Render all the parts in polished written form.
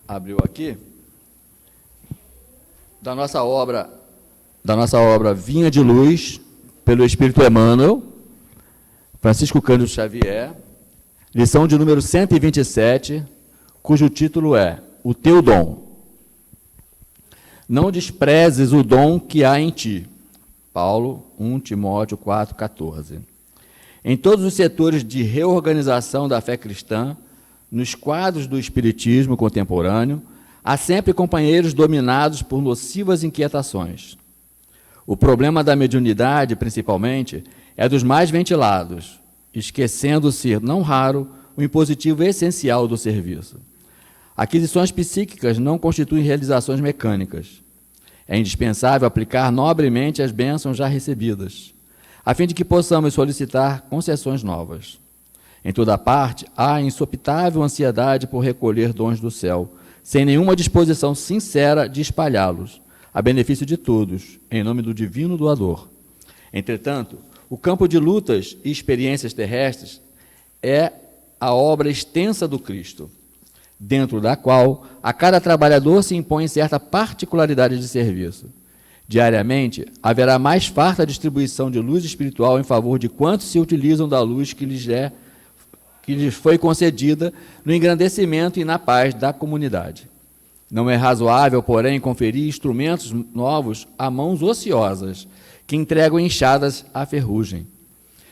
abriu aqui, da nossa obra Vinha de Luz, pelo Espírito Emmanuel, Francisco Cândido Xavier, lição de número 127, cujo título é O Teu Dom. Não desprezes o dom que há em ti. Paulo, 1 Timóteo 4,14. Em todos os setores de reorganização da fé cristã, nos quadros do espiritismo contemporâneo, há sempre companheiros dominados por nocivas inquietações. O problema da mediunidade, principalmente, é dos mais ventilados, esquecendo-se, não raro, o impositivo essencial do serviço. Aquisições psíquicas não constituem realizações mecânicas. É indispensável aplicar nobremente as bênçãos já recebidas, a fim de que possamos solicitar concessões novas. Em toda parte, há insopitável ansiedade por recolher dons do céu, sem nenhuma disposição sincera de espalhá-los, a benefício de todos, em nome do divino doador. Entretanto, o campo de lutas e experiências terrestres é a obra extensa do Cristo, dentro da qual a cada trabalhador se impõe certa particularidade de serviço. Diariamente, haverá mais farta distribuição de luz espiritual em favor de quantos se utilizam da luz que lhes foi concedida no engrandecimento e na paz da comunidade. Não é razoável, porém, conferir instrumentos novos a mãos ociosas, que entregam enxadas à ferrugem.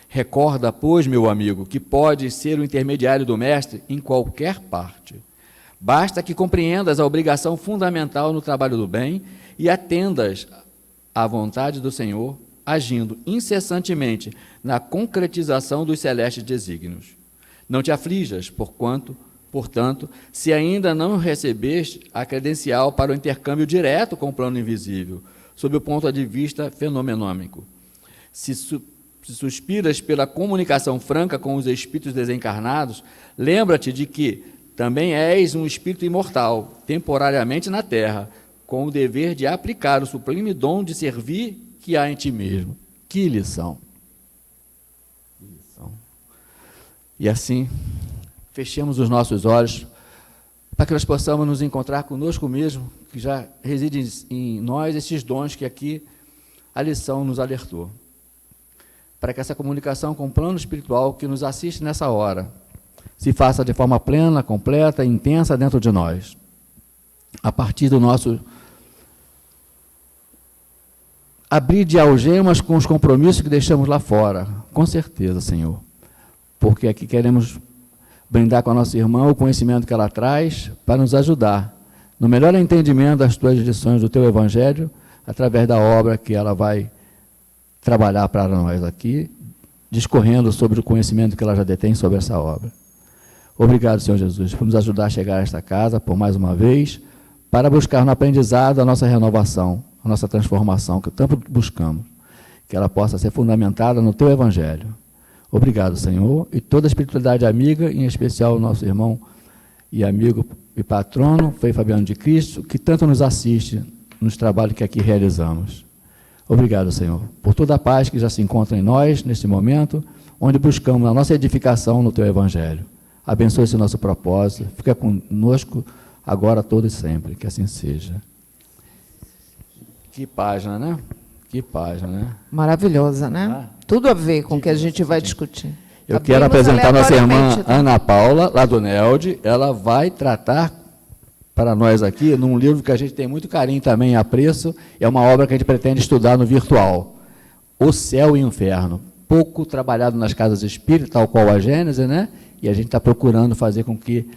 Recorda, pois, meu amigo, que pode ser o intermediário do mestre em qualquer parte. Basta que compreendas a obrigação fundamental no trabalho do bem e atendas à vontade do Senhor, agindo incessantemente na concretização dos celestes desígnios. Não te aflijas, portanto, se ainda não recebeste a credencial para o intercâmbio direto com o plano invisível, sob o ponto de vista fenomenômico. Se suspiras pela comunicação franca com os espíritos desencarnados, lembra-te de que também és um espírito imortal, temporariamente na Terra, com o dever de aplicar o sublime dom de servir que há em ti mesmo. Que lição! Que lição! E assim, fechemos os nossos olhos para que nós possamos nos encontrar conosco mesmo, que já reside em nós esses dons que aqui a lição nos alertou. Para que essa comunicação com o plano espiritual que nos assiste nessa hora se faça de forma plena, completa e intensa dentro de nós, a partir do nosso abrir de algemas com os compromissos que deixamos lá fora, com certeza, Senhor, porque aqui queremos brindar com a nossa irmã o conhecimento que ela traz para nos ajudar no melhor entendimento das tuas lições do teu Evangelho, através da obra que ela vai trabalhar para nós aqui, discorrendo sobre o conhecimento que ela já detém sobre essa obra. Obrigado, Senhor Jesus, por nos ajudar a chegar a esta casa, por mais uma vez, para buscar no aprendizado a nossa renovação, a nossa transformação, que tanto buscamos, que ela possa ser fundamentada no teu Evangelho. Obrigado, Senhor, e toda a espiritualidade amiga, em especial o nosso irmão e amigo e patrono, Frei Fabiano de Cristo, que tanto nos assiste nos trabalhos que aqui realizamos. Obrigado, Senhor, por toda a paz que já se encontra em nós, neste momento, onde buscamos a nossa edificação no teu Evangelho. Abençoe esse nosso propósito, fica conosco agora, todo e sempre, que assim seja. Que página, né? Que página, né? Maravilhosa, né? Tudo a ver com o que a gente vai discutir. Eu quero apresentar nossa irmã Ana Paula, lá do NELD. Ela vai tratar para nós aqui, num livro que a gente tem muito carinho também e apreço, é uma obra que a gente pretende estudar no virtual, O Céu e o Inferno. Pouco trabalhado nas casas espíritas, tal qual a Gênese, né? E a gente está procurando fazer com que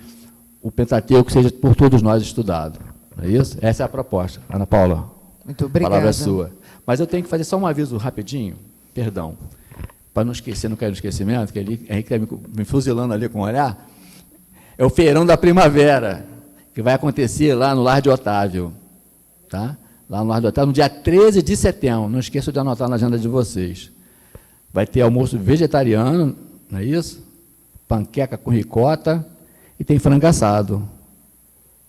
o Pentateuco seja por todos nós estudado. Não é isso? Essa é a proposta. Ana Paula, muito obrigada. A palavra é sua. Mas eu tenho que fazer só um aviso rapidinho, perdão, para não esquecer, não cair no esquecimento, que ele está me fuzilando ali com o olhar. É o Feirão da Primavera, que vai acontecer lá no Lar de Otávio. Tá? Lá no Lar de Otávio, no dia 13 de setembro. Não esqueçam de anotar na agenda de vocês. Vai ter almoço vegetariano, não é isso? Panqueca com ricota e tem frango assado.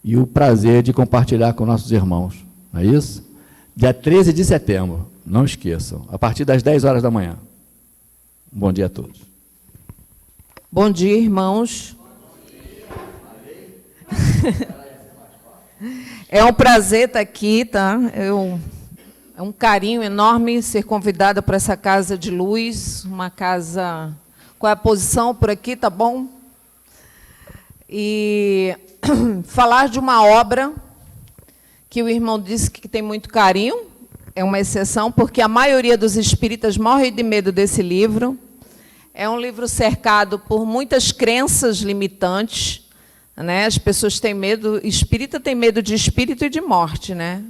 E o prazer de compartilhar com nossos irmãos, não é isso? Dia 13 de setembro, não esqueçam, a partir das 10 horas da manhã. Bom dia a todos. Bom dia, irmãos. Bom dia. É um prazer estar aqui, tá? É um carinho enorme ser convidada para essa casa de luz, uma casa... Qual é a posição por aqui, tá bom? E falar de uma obra que o irmão disse que tem muito carinho, é uma exceção, porque a maioria dos espíritas morre de medo desse livro. É um livro cercado por muitas crenças limitantes, né? As pessoas têm medo, espírita tem medo de espírito e de morte, né?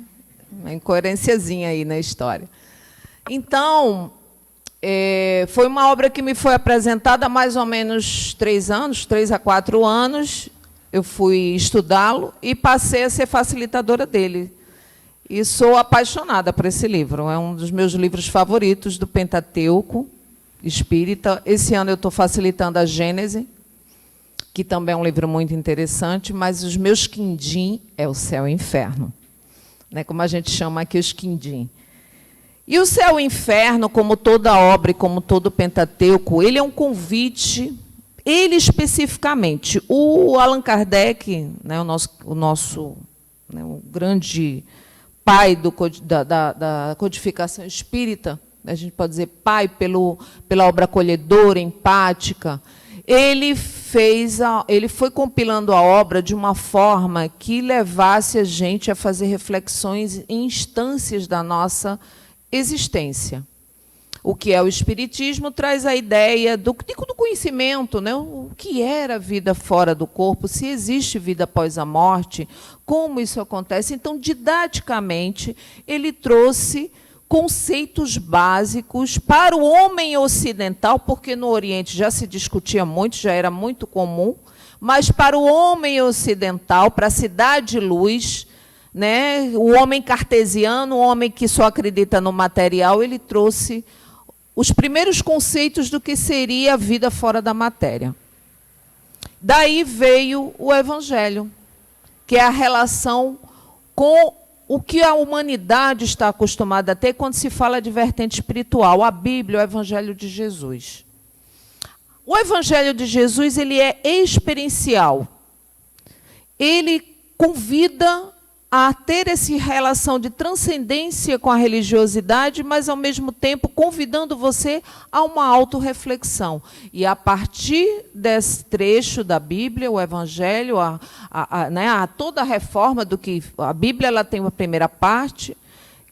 Uma incoerênciazinha aí na história. Então, foi uma obra que me foi apresentada há mais ou menos 3 anos, 3 a 4 anos. Eu fui estudá-lo e passei a ser facilitadora dele. E sou apaixonada por esse livro. É um dos meus livros favoritos do Pentateuco espírita. Esse ano eu estou facilitando a Gênese, que também é um livro muito interessante, mas os meus quindim é o Céu e o Inferno, né, como a gente chama aqui os quindim. E o Céu e o Inferno, como toda obra e como todo Pentateuco, ele é um convite, ele especificamente. O Allan Kardec, né, o nosso né, o grande pai da codificação espírita, a gente pode dizer pai pela obra acolhedora, empática, ele foi compilando a obra de uma forma que levasse a gente a fazer reflexões em instâncias da nossa existência. O que é o Espiritismo traz a ideia do conhecimento, né? O que era a vida fora do corpo, se existe vida após a morte, como isso acontece. Então, didaticamente, ele trouxe conceitos básicos para o homem ocidental, porque no Oriente já se discutia muito, já era muito comum, mas para o homem ocidental, para a cidade-luz, né, o homem cartesiano, o homem que só acredita no material, ele trouxe os primeiros conceitos do que seria a vida fora da matéria. Daí veio o Evangelho, que é a relação com o que a humanidade está acostumada a ter quando se fala de vertente espiritual, a Bíblia, o Evangelho de Jesus. O Evangelho de Jesus, ele é experiencial. Ele convida a ter essa relação de transcendência com a religiosidade, mas, ao mesmo tempo, convidando você a uma autorreflexão. E, a partir desse trecho da Bíblia, o Evangelho, toda a reforma do que... A Bíblia ela tem uma primeira parte,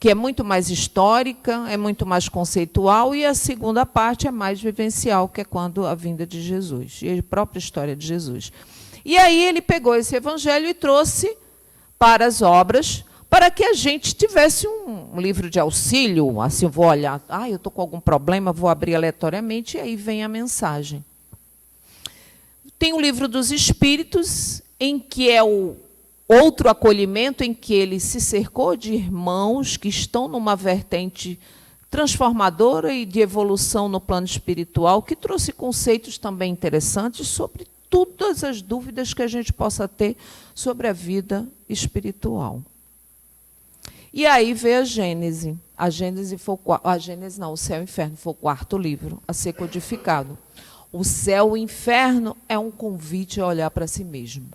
que é muito mais histórica, é muito mais conceitual, e a segunda parte é mais vivencial, que é quando a vinda de Jesus, e a própria história de Jesus. E aí ele pegou esse Evangelho e trouxe para as obras, para que a gente tivesse um livro de auxílio, assim, eu vou olhar, eu estou com algum problema, vou abrir aleatoriamente, e aí vem a mensagem. Tem o livro dos Espíritos, em que é o outro acolhimento, em que ele se cercou de irmãos que estão numa vertente transformadora e de evolução no plano espiritual, que trouxe conceitos também interessantes sobre todas as dúvidas que a gente possa ter sobre a vida espiritual. E aí veio a Gênese. A Gênese não, o Céu e o Inferno foi o 4º livro a ser codificado. O Céu e o Inferno é um convite a olhar para si mesmo.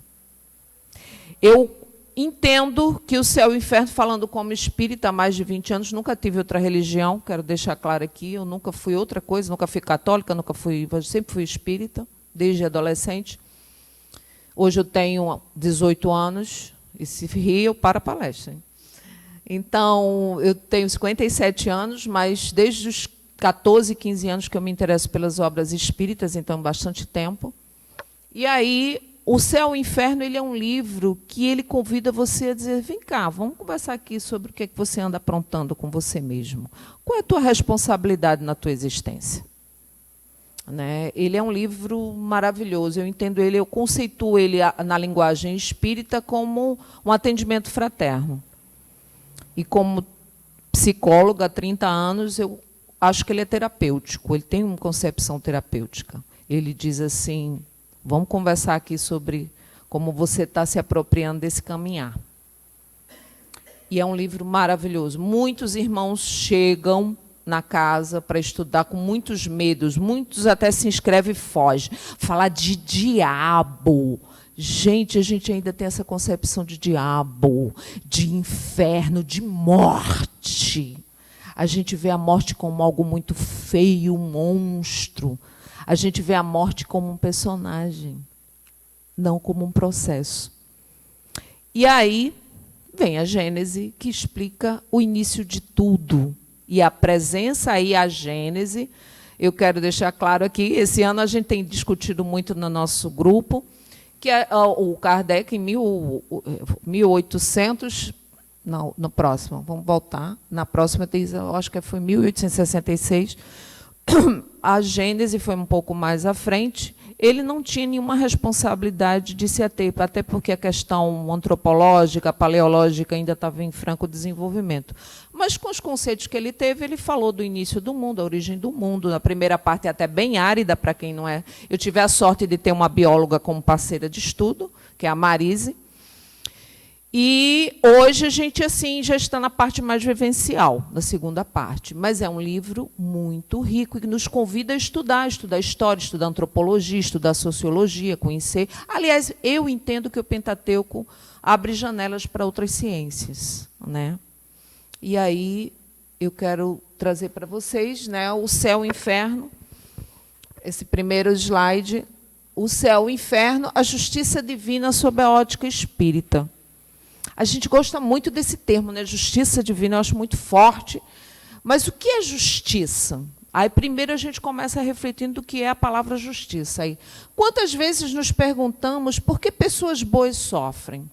Eu entendo que o Céu e o Inferno, falando como espírita há mais de 20 anos, nunca tive outra religião, quero deixar claro aqui, eu nunca fui outra coisa, nunca fui católica, sempre fui espírita, desde adolescente. Hoje eu tenho 18 anos, e se rir, eu paro a palestra. Hein? Então, eu tenho 57 anos, mas desde os 14, 15 anos que eu me interesso pelas obras espíritas, então bastante tempo. E aí, o Céu e o Inferno, ele é um livro que ele convida você a dizer, vem cá, vamos conversar aqui sobre o que é que você anda aprontando com você mesmo. Qual é a tua responsabilidade na tua existência? Né? Ele é um livro maravilhoso, eu entendo ele, eu conceituo ele na linguagem espírita como um atendimento fraterno. E como psicóloga há 30 anos, eu acho que ele é terapêutico, ele tem uma concepção terapêutica. Ele diz assim, vamos conversar aqui sobre como você está se apropriando desse caminhar. E é um livro maravilhoso. Muitos irmãos chegam na casa para estudar com muitos medos, muitos até se inscrevem e fogem. Falar de diabo, Gente, a gente ainda tem essa concepção de diabo, de inferno, de morte. A gente vê a morte como algo muito feio, um monstro. A gente vê a morte como um personagem, não como um processo. E aí vem a Gênese, que explica o início de tudo. E a presença aí, a Gênese, eu quero deixar claro aqui, esse ano a gente tem discutido muito no nosso grupo, que o Kardec, em 1800, não, no próximo, vamos voltar, na próxima, eu acho que foi 1866, a Gênese foi um pouco mais à frente, ele não tinha nenhuma responsabilidade de se ater, até porque a questão antropológica, paleológica ainda estava em franco desenvolvimento. Mas, com os conceitos que ele teve, ele falou do início do mundo, a origem do mundo. Na primeira parte é até bem árida, para quem não é. Eu tive a sorte de ter uma bióloga como parceira de estudo, que é a Marise. E hoje a gente assim já está na parte mais vivencial, na segunda parte. Mas é um livro muito rico e que nos convida a estudar história, estudar antropologia, estudar sociologia, conhecer. Aliás, eu entendo que o Pentateuco abre janelas para outras ciências, né? E aí eu quero trazer para vocês, né, o céu e o inferno. Esse primeiro slide, o céu e o inferno, a justiça divina sob a ótica espírita. A gente gosta muito desse termo, né? Justiça divina, eu acho muito forte. Mas o que é justiça? Aí, primeiro, a gente começa refletindo do que é a palavra justiça. Aí, quantas vezes nos perguntamos por que pessoas boas sofrem?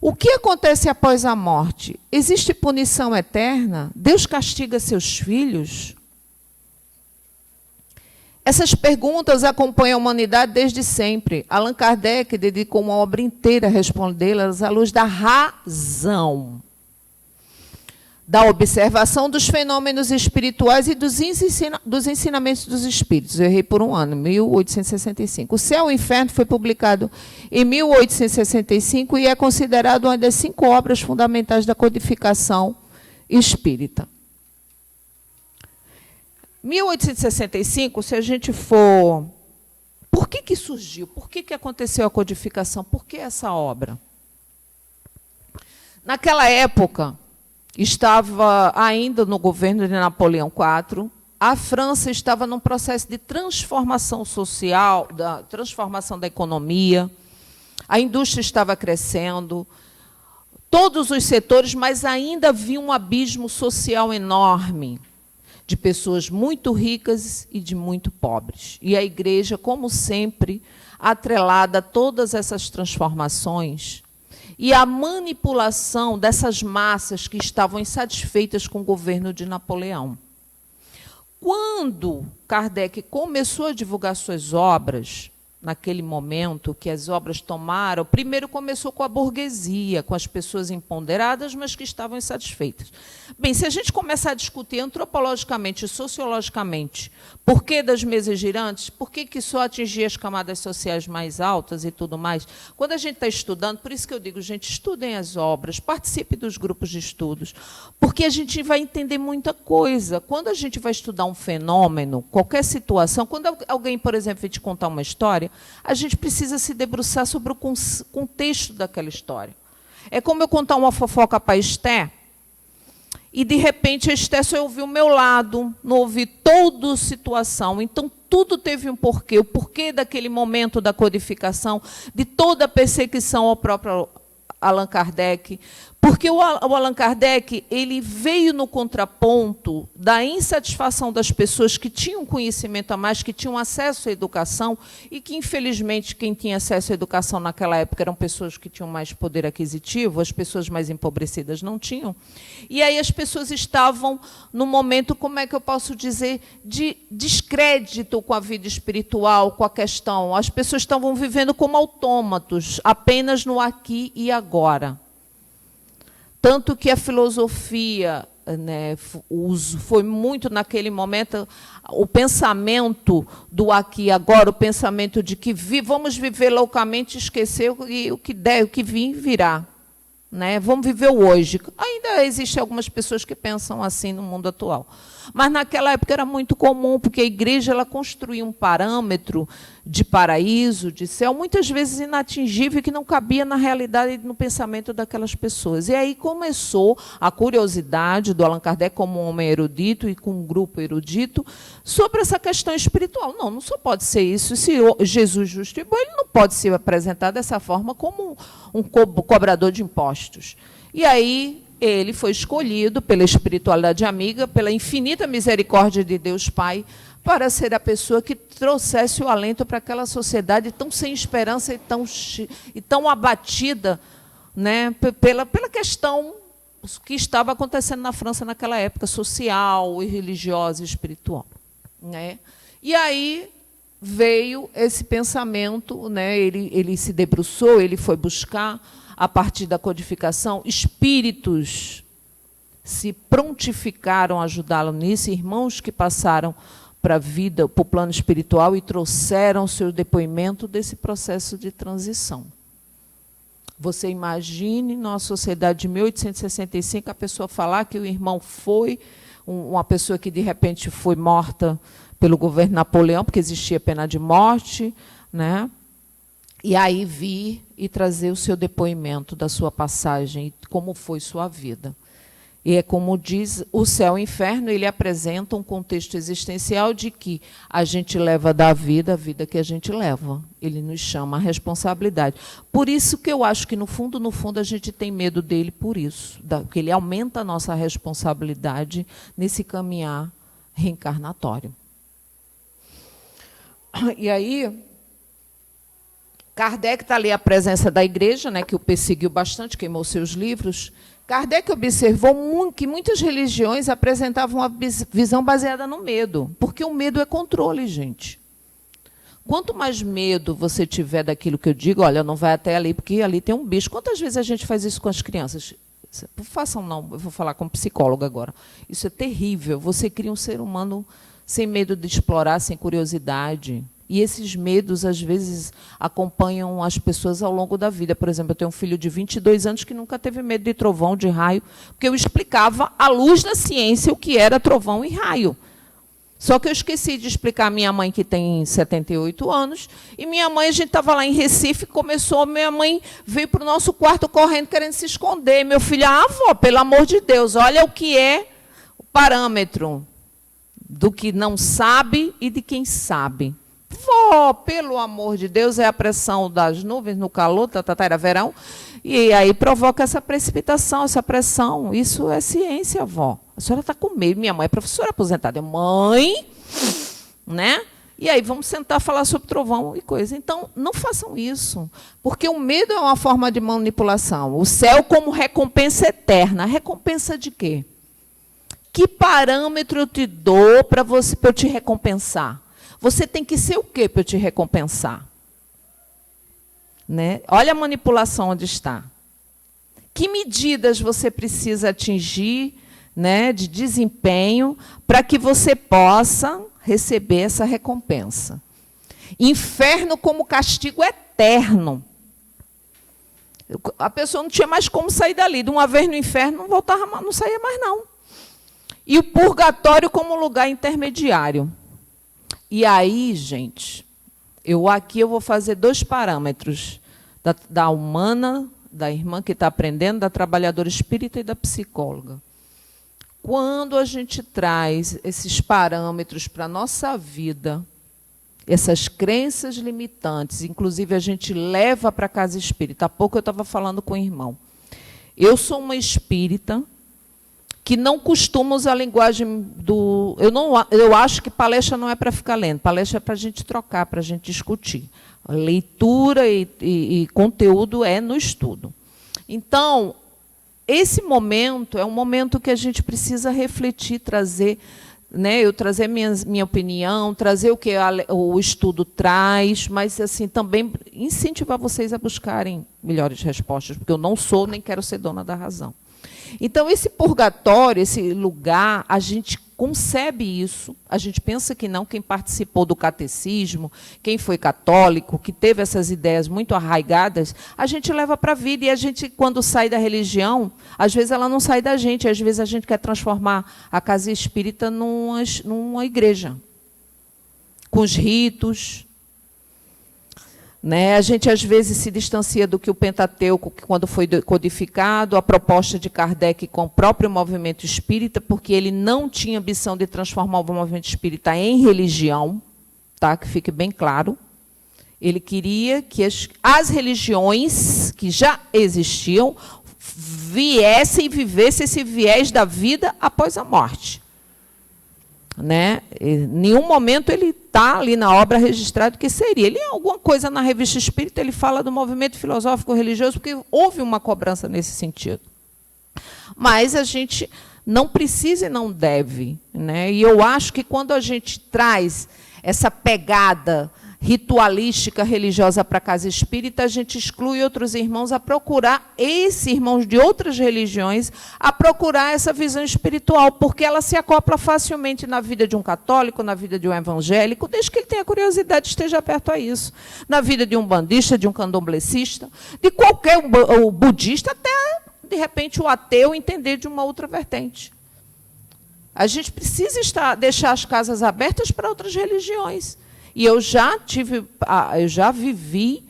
O que acontece após a morte? Existe punição eterna? Deus castiga seus filhos? Essas perguntas acompanham a humanidade desde sempre. Allan Kardec dedicou uma obra inteira a respondê-las à luz da razão, da observação dos fenômenos espirituais e dos ensinamentos dos espíritos. Eu errei por um ano, 1865. O Céu e o Inferno foi publicado em 1865 e é considerado uma das 5 obras fundamentais da codificação espírita. 1865, se a gente for... Por que surgiu? Por que aconteceu a codificação? Por que essa obra? Naquela época, estava ainda no governo de Napoleão IV, a França estava num processo de transformação social, da transformação da economia, a indústria estava crescendo, todos os setores, mas ainda havia um abismo social enorme, de pessoas muito ricas e de muito pobres. E a igreja, como sempre, atrelada a todas essas transformações e a manipulação dessas massas que estavam insatisfeitas com o governo de Napoleão. Quando Kardec começou a divulgar suas obras, naquele momento que as obras tomaram, primeiro começou com a burguesia, com as pessoas empoderadas, mas que estavam insatisfeitas. Bem, se a gente começar a discutir antropologicamente e sociologicamente por que das mesas girantes, por que só atingir as camadas sociais mais altas e tudo mais, quando a gente está estudando, por isso que eu digo, gente, estudem as obras, participe dos grupos de estudos, porque a gente vai entender muita coisa. Quando a gente vai estudar um fenômeno, qualquer situação, quando alguém, por exemplo, vai te contar uma história, a gente precisa se debruçar sobre o contexto daquela história. É como eu contar uma fofoca para a Esté, e, de repente, a Esté só ouviu o meu lado, não ouvi toda a situação. Então, tudo teve um porquê. O porquê daquele momento da codificação, de toda a perseguição ao próprio Allan Kardec. Porque o Allan Kardec ele veio no contraponto da insatisfação das pessoas que tinham conhecimento a mais, que tinham acesso à educação, e que, infelizmente, quem tinha acesso à educação naquela época eram pessoas que tinham mais poder aquisitivo, as pessoas mais empobrecidas não tinham. E aí as pessoas estavam num momento, como é que eu posso dizer, de descrédito com a vida espiritual, com a questão. As pessoas estavam vivendo como autômatos, apenas no aqui e agora. Tanto que a filosofia, né, foi muito, naquele momento, o pensamento do aqui e agora, o pensamento de que vamos viver loucamente e esquecer o que der, o que vir, virá. Né? Vamos viver o hoje. Ainda Ainda existem algumas pessoas que pensam assim no mundo atual. Mas naquela época era muito comum, porque a igreja ela construía um parâmetro de paraíso, de céu, muitas vezes inatingível, que não cabia na realidade e no pensamento daquelas pessoas. E aí começou a curiosidade do Allan Kardec como um homem erudito e com um grupo erudito sobre essa questão espiritual. Não só pode ser isso. Se Jesus justo e bom, ele não pode se apresentar dessa forma como um cobrador de impostos. E aí ele foi escolhido pela espiritualidade amiga, pela infinita misericórdia de Deus Pai, para ser a pessoa que trouxesse o alento para aquela sociedade tão sem esperança e tão abatida, né, pela questão que estava acontecendo na França naquela época, social, e religiosa e espiritual. Né? E aí veio esse pensamento, né, ele se debruçou, ele foi buscar, a partir da codificação, espíritos se prontificaram a ajudá-lo nisso, irmãos que passaram para a vida, para o plano espiritual e trouxeram o seu depoimento desse processo de transição. Você imagine, numa sociedade de 1865, a pessoa falar que o irmão foi uma pessoa que, de repente, foi morta pelo governo Napoleão, porque existia pena de morte, né? E aí vir e trazer o seu depoimento da sua passagem, como foi sua vida. E é como diz, o céu e o inferno, ele apresenta um contexto existencial de que a gente leva da vida a vida que a gente leva. Ele nos chama a responsabilidade. Por isso que eu acho que, no fundo, a gente tem medo dele por isso, porque ele aumenta a nossa responsabilidade nesse caminhar reencarnatório. E aí, Kardec está ali a presença da igreja, né, que o perseguiu bastante, queimou seus livros. Kardec observou que muitas religiões apresentavam uma visão baseada no medo, porque o medo é controle, gente. Quanto mais medo você tiver daquilo que eu digo, olha, não vai até ali, porque ali tem um bicho. Quantas vezes a gente faz isso com as crianças? Façam não, eu vou falar como psicóloga agora. Isso é terrível. Você cria um ser humano sem medo de explorar, sem curiosidade. E esses medos, às vezes, acompanham as pessoas ao longo da vida. Por exemplo, eu tenho um filho de 22 anos que nunca teve medo de trovão, de raio, porque eu explicava, à luz da ciência, o que era trovão e raio. Só que eu esqueci de explicar a minha mãe, que tem 78 anos, e minha mãe, a gente estava lá em Recife, minha mãe veio para o nosso quarto correndo, querendo se esconder. Meu filho, avó, pelo amor de Deus, olha o que é o parâmetro do que não sabe e de quem sabe. Vó, pelo amor de Deus, é a pressão das nuvens no calor, era verão, e aí provoca essa precipitação, essa pressão. Isso é ciência, vó. A senhora está com medo. Minha mãe é professora aposentada. Mãe, né? E aí vamos sentar falar sobre trovão e coisa. Então, não façam isso, porque o medo é uma forma de manipulação. O céu como recompensa eterna. Recompensa de quê? Que parâmetro eu te dou para eu te recompensar? Você tem que ser o quê para eu te recompensar? Né? Olha a manipulação onde está. Que medidas você precisa atingir, né, de desempenho para que você possa receber essa recompensa? Inferno como castigo eterno. A pessoa não tinha mais como sair dali. De uma vez no inferno, não saía mais, não. E o purgatório como lugar intermediário. E aí, gente, aqui eu vou fazer 2 parâmetros, da humana, da irmã que está aprendendo, da trabalhadora espírita e da psicóloga. Quando a gente traz esses parâmetros para a nossa vida, essas crenças limitantes, inclusive a gente leva para a casa espírita. Há pouco eu estava falando com o irmão. Eu sou uma espírita que não costuma usar a linguagem do... Eu acho que palestra não é para ficar lendo, palestra é para a gente trocar, para a gente discutir. A leitura e conteúdo é no estudo. Então, esse momento é um momento que a gente precisa refletir, trazer, né, eu trazer minha opinião, trazer o que o estudo traz, mas assim, também incentivar vocês a buscarem melhores respostas, porque eu não sou nem quero ser dona da razão. Então, esse purgatório, esse lugar, a gente concebe isso, a gente pensa que não, quem participou do catecismo, quem foi católico, que teve essas ideias muito arraigadas, a gente leva para a vida, e a gente, quando sai da religião, às vezes ela não sai da gente, às vezes a gente quer transformar a casa espírita numa igreja, com os ritos. A gente, às vezes, se distancia do que o Pentateuco, que quando foi codificado, a proposta de Kardec com o próprio movimento espírita, porque ele não tinha ambição de transformar o movimento espírita em religião, tá? Que fique bem claro. Ele queria que as religiões que já existiam viessem e vivessem esse viés da vida após a morte. Em nenhum momento ele está ali na obra registrado que seria. Ele, em alguma coisa na Revista Espírita, ele fala do movimento filosófico religioso, porque houve uma cobrança nesse sentido. Mas a gente não precisa e não deve. E eu acho que quando a gente traz essa pegada ritualística religiosa para a casa espírita, a gente exclui outros irmãos a procurar, esses irmãos de outras religiões, a procurar essa visão espiritual, porque ela se acopla facilmente na vida de um católico, na vida de um evangélico, desde que ele tenha curiosidade e esteja aberto a isso. Na vida de um bandista, de um candomblessista, de qualquer o budista, até, de repente, o ateu entender de uma outra vertente. A gente precisa deixar as casas abertas para outras religiões. E eu já vivi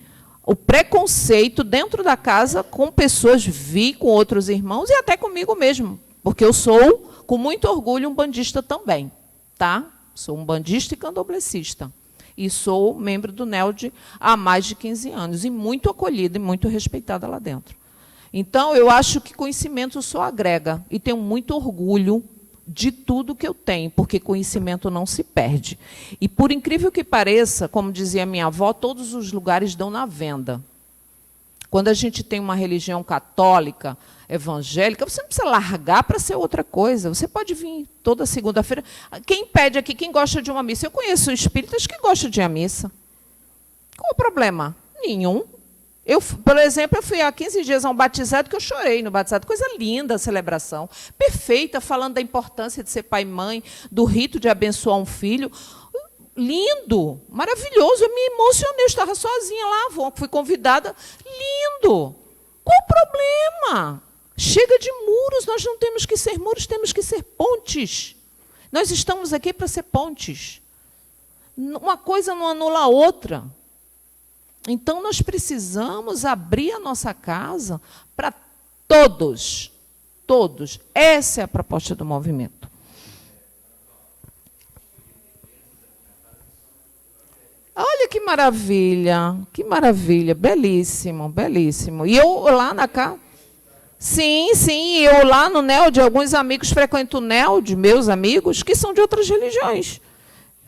o preconceito dentro da casa com pessoas, vi com outros irmãos e até comigo mesmo, porque eu sou, com muito orgulho, um bandista também. Tá? Sou um bandista e candomblessista. E sou membro do NELD há mais de 15 anos, e muito acolhida e muito respeitada lá dentro. Então, eu acho que conhecimento só agrega, e tenho muito orgulho de tudo que eu tenho, porque conhecimento não se perde. E, por incrível que pareça, como dizia minha avó, todos os lugares dão na venda. Quando a gente tem uma religião católica, evangélica, você não precisa largar para ser outra coisa. Você pode vir toda segunda-feira. Quem pede aqui, quem gosta de uma missa? Eu conheço espíritas que gostam de ir à missa. Qual o problema? Nenhum. Por exemplo, eu fui há 15 dias a um batizado que eu chorei no batizado. Coisa linda a celebração. Perfeita, falando da importância de ser pai e mãe, do rito de abençoar um filho. Lindo, maravilhoso. Eu me emocionei, eu estava sozinha lá, fui convidada. Lindo. Qual o problema? Chega de muros, nós não temos que ser muros, temos que ser pontes. Nós estamos aqui para ser pontes. Uma coisa não anula a outra. Então, nós precisamos abrir a nossa casa para todos. Todos. Essa é a proposta do movimento. Olha que maravilha, belíssimo, belíssimo. E eu lá na casa... Sim, eu lá no NELD, alguns amigos frequentam o NELD, meus amigos, que são de outras religiões.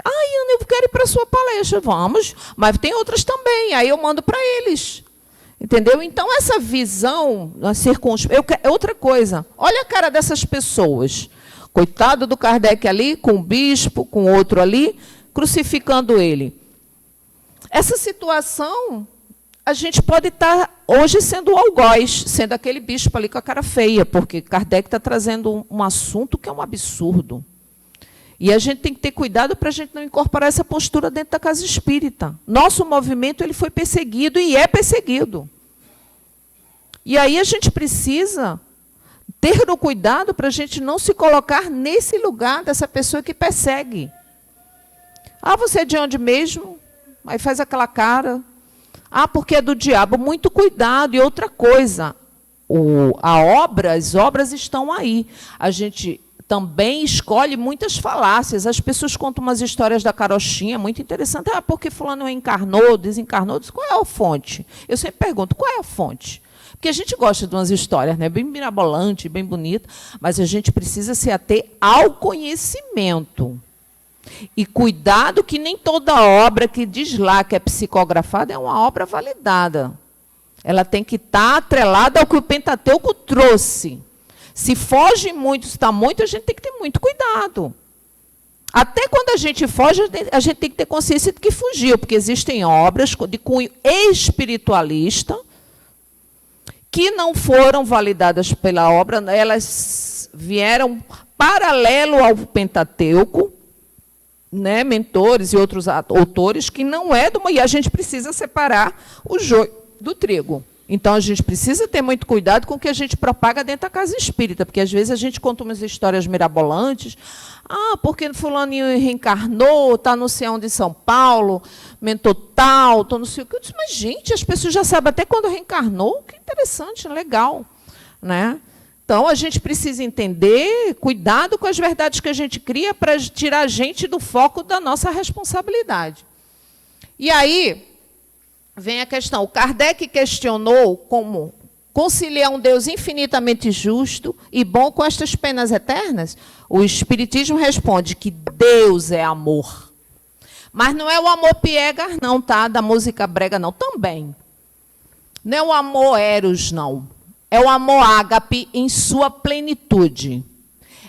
Ana, eu quero ir para a sua palestra. Vamos, mas tem outras também. Aí eu mando para eles. Entendeu? Então, essa visão outra coisa. Olha a cara dessas pessoas. Coitado do Kardec ali, com o bispo, com outro ali, crucificando ele. Essa situação, a gente pode estar hoje sendo o algoz, sendo aquele bispo ali com a cara feia, porque Kardec está trazendo um assunto que é um absurdo. E a gente tem que ter cuidado para a gente não incorporar essa postura dentro da casa espírita. Nosso movimento ele foi perseguido e é perseguido. E aí a gente precisa ter o cuidado para a gente não se colocar nesse lugar dessa pessoa que persegue. Você é de onde mesmo? Aí faz aquela cara. Porque é do diabo. Muito cuidado. E outra coisa, as obras estão aí. A gente também escolhe muitas falácias. As pessoas contam umas histórias da carochinha, muito interessante. Porque fulano encarnou, desencarnou. Qual é a fonte? Eu sempre pergunto, qual é a fonte? Porque a gente gosta de umas histórias, né, bem mirabolante, bem bonita, mas a gente precisa se ater ao conhecimento. E cuidado que nem toda obra que diz lá que é psicografada é uma obra validada. Ela tem que estar atrelada ao que o Pentateuco trouxe. Se foge muito, se está muito, a gente tem que ter muito cuidado. Até quando a gente foge, a gente tem que ter consciência de que fugiu, porque existem obras de cunho espiritualista que não foram validadas pela obra, elas vieram paralelo ao Pentateuco, né, mentores e outros autores, que não é do... E a gente precisa separar o joio do trigo. Então, a gente precisa ter muito cuidado com o que a gente propaga dentro da casa espírita, porque, às vezes, a gente conta umas histórias mirabolantes. Porque fulaninho reencarnou, está no céu de São Paulo, mentor tal, não sei o que. Eu disse, mas, gente, as pessoas já sabem até quando reencarnou. Que interessante, legal. Né? Então, a gente precisa entender, cuidado com as verdades que a gente cria para tirar a gente do foco da nossa responsabilidade. E aí vem a questão. O Kardec questionou como conciliar um Deus infinitamente justo e bom com estas penas eternas. O Espiritismo responde que Deus é amor. Mas não é o amor piegas, não, tá? Da música brega, não. Também. Não é o amor eros, não. É o amor ágape em sua plenitude.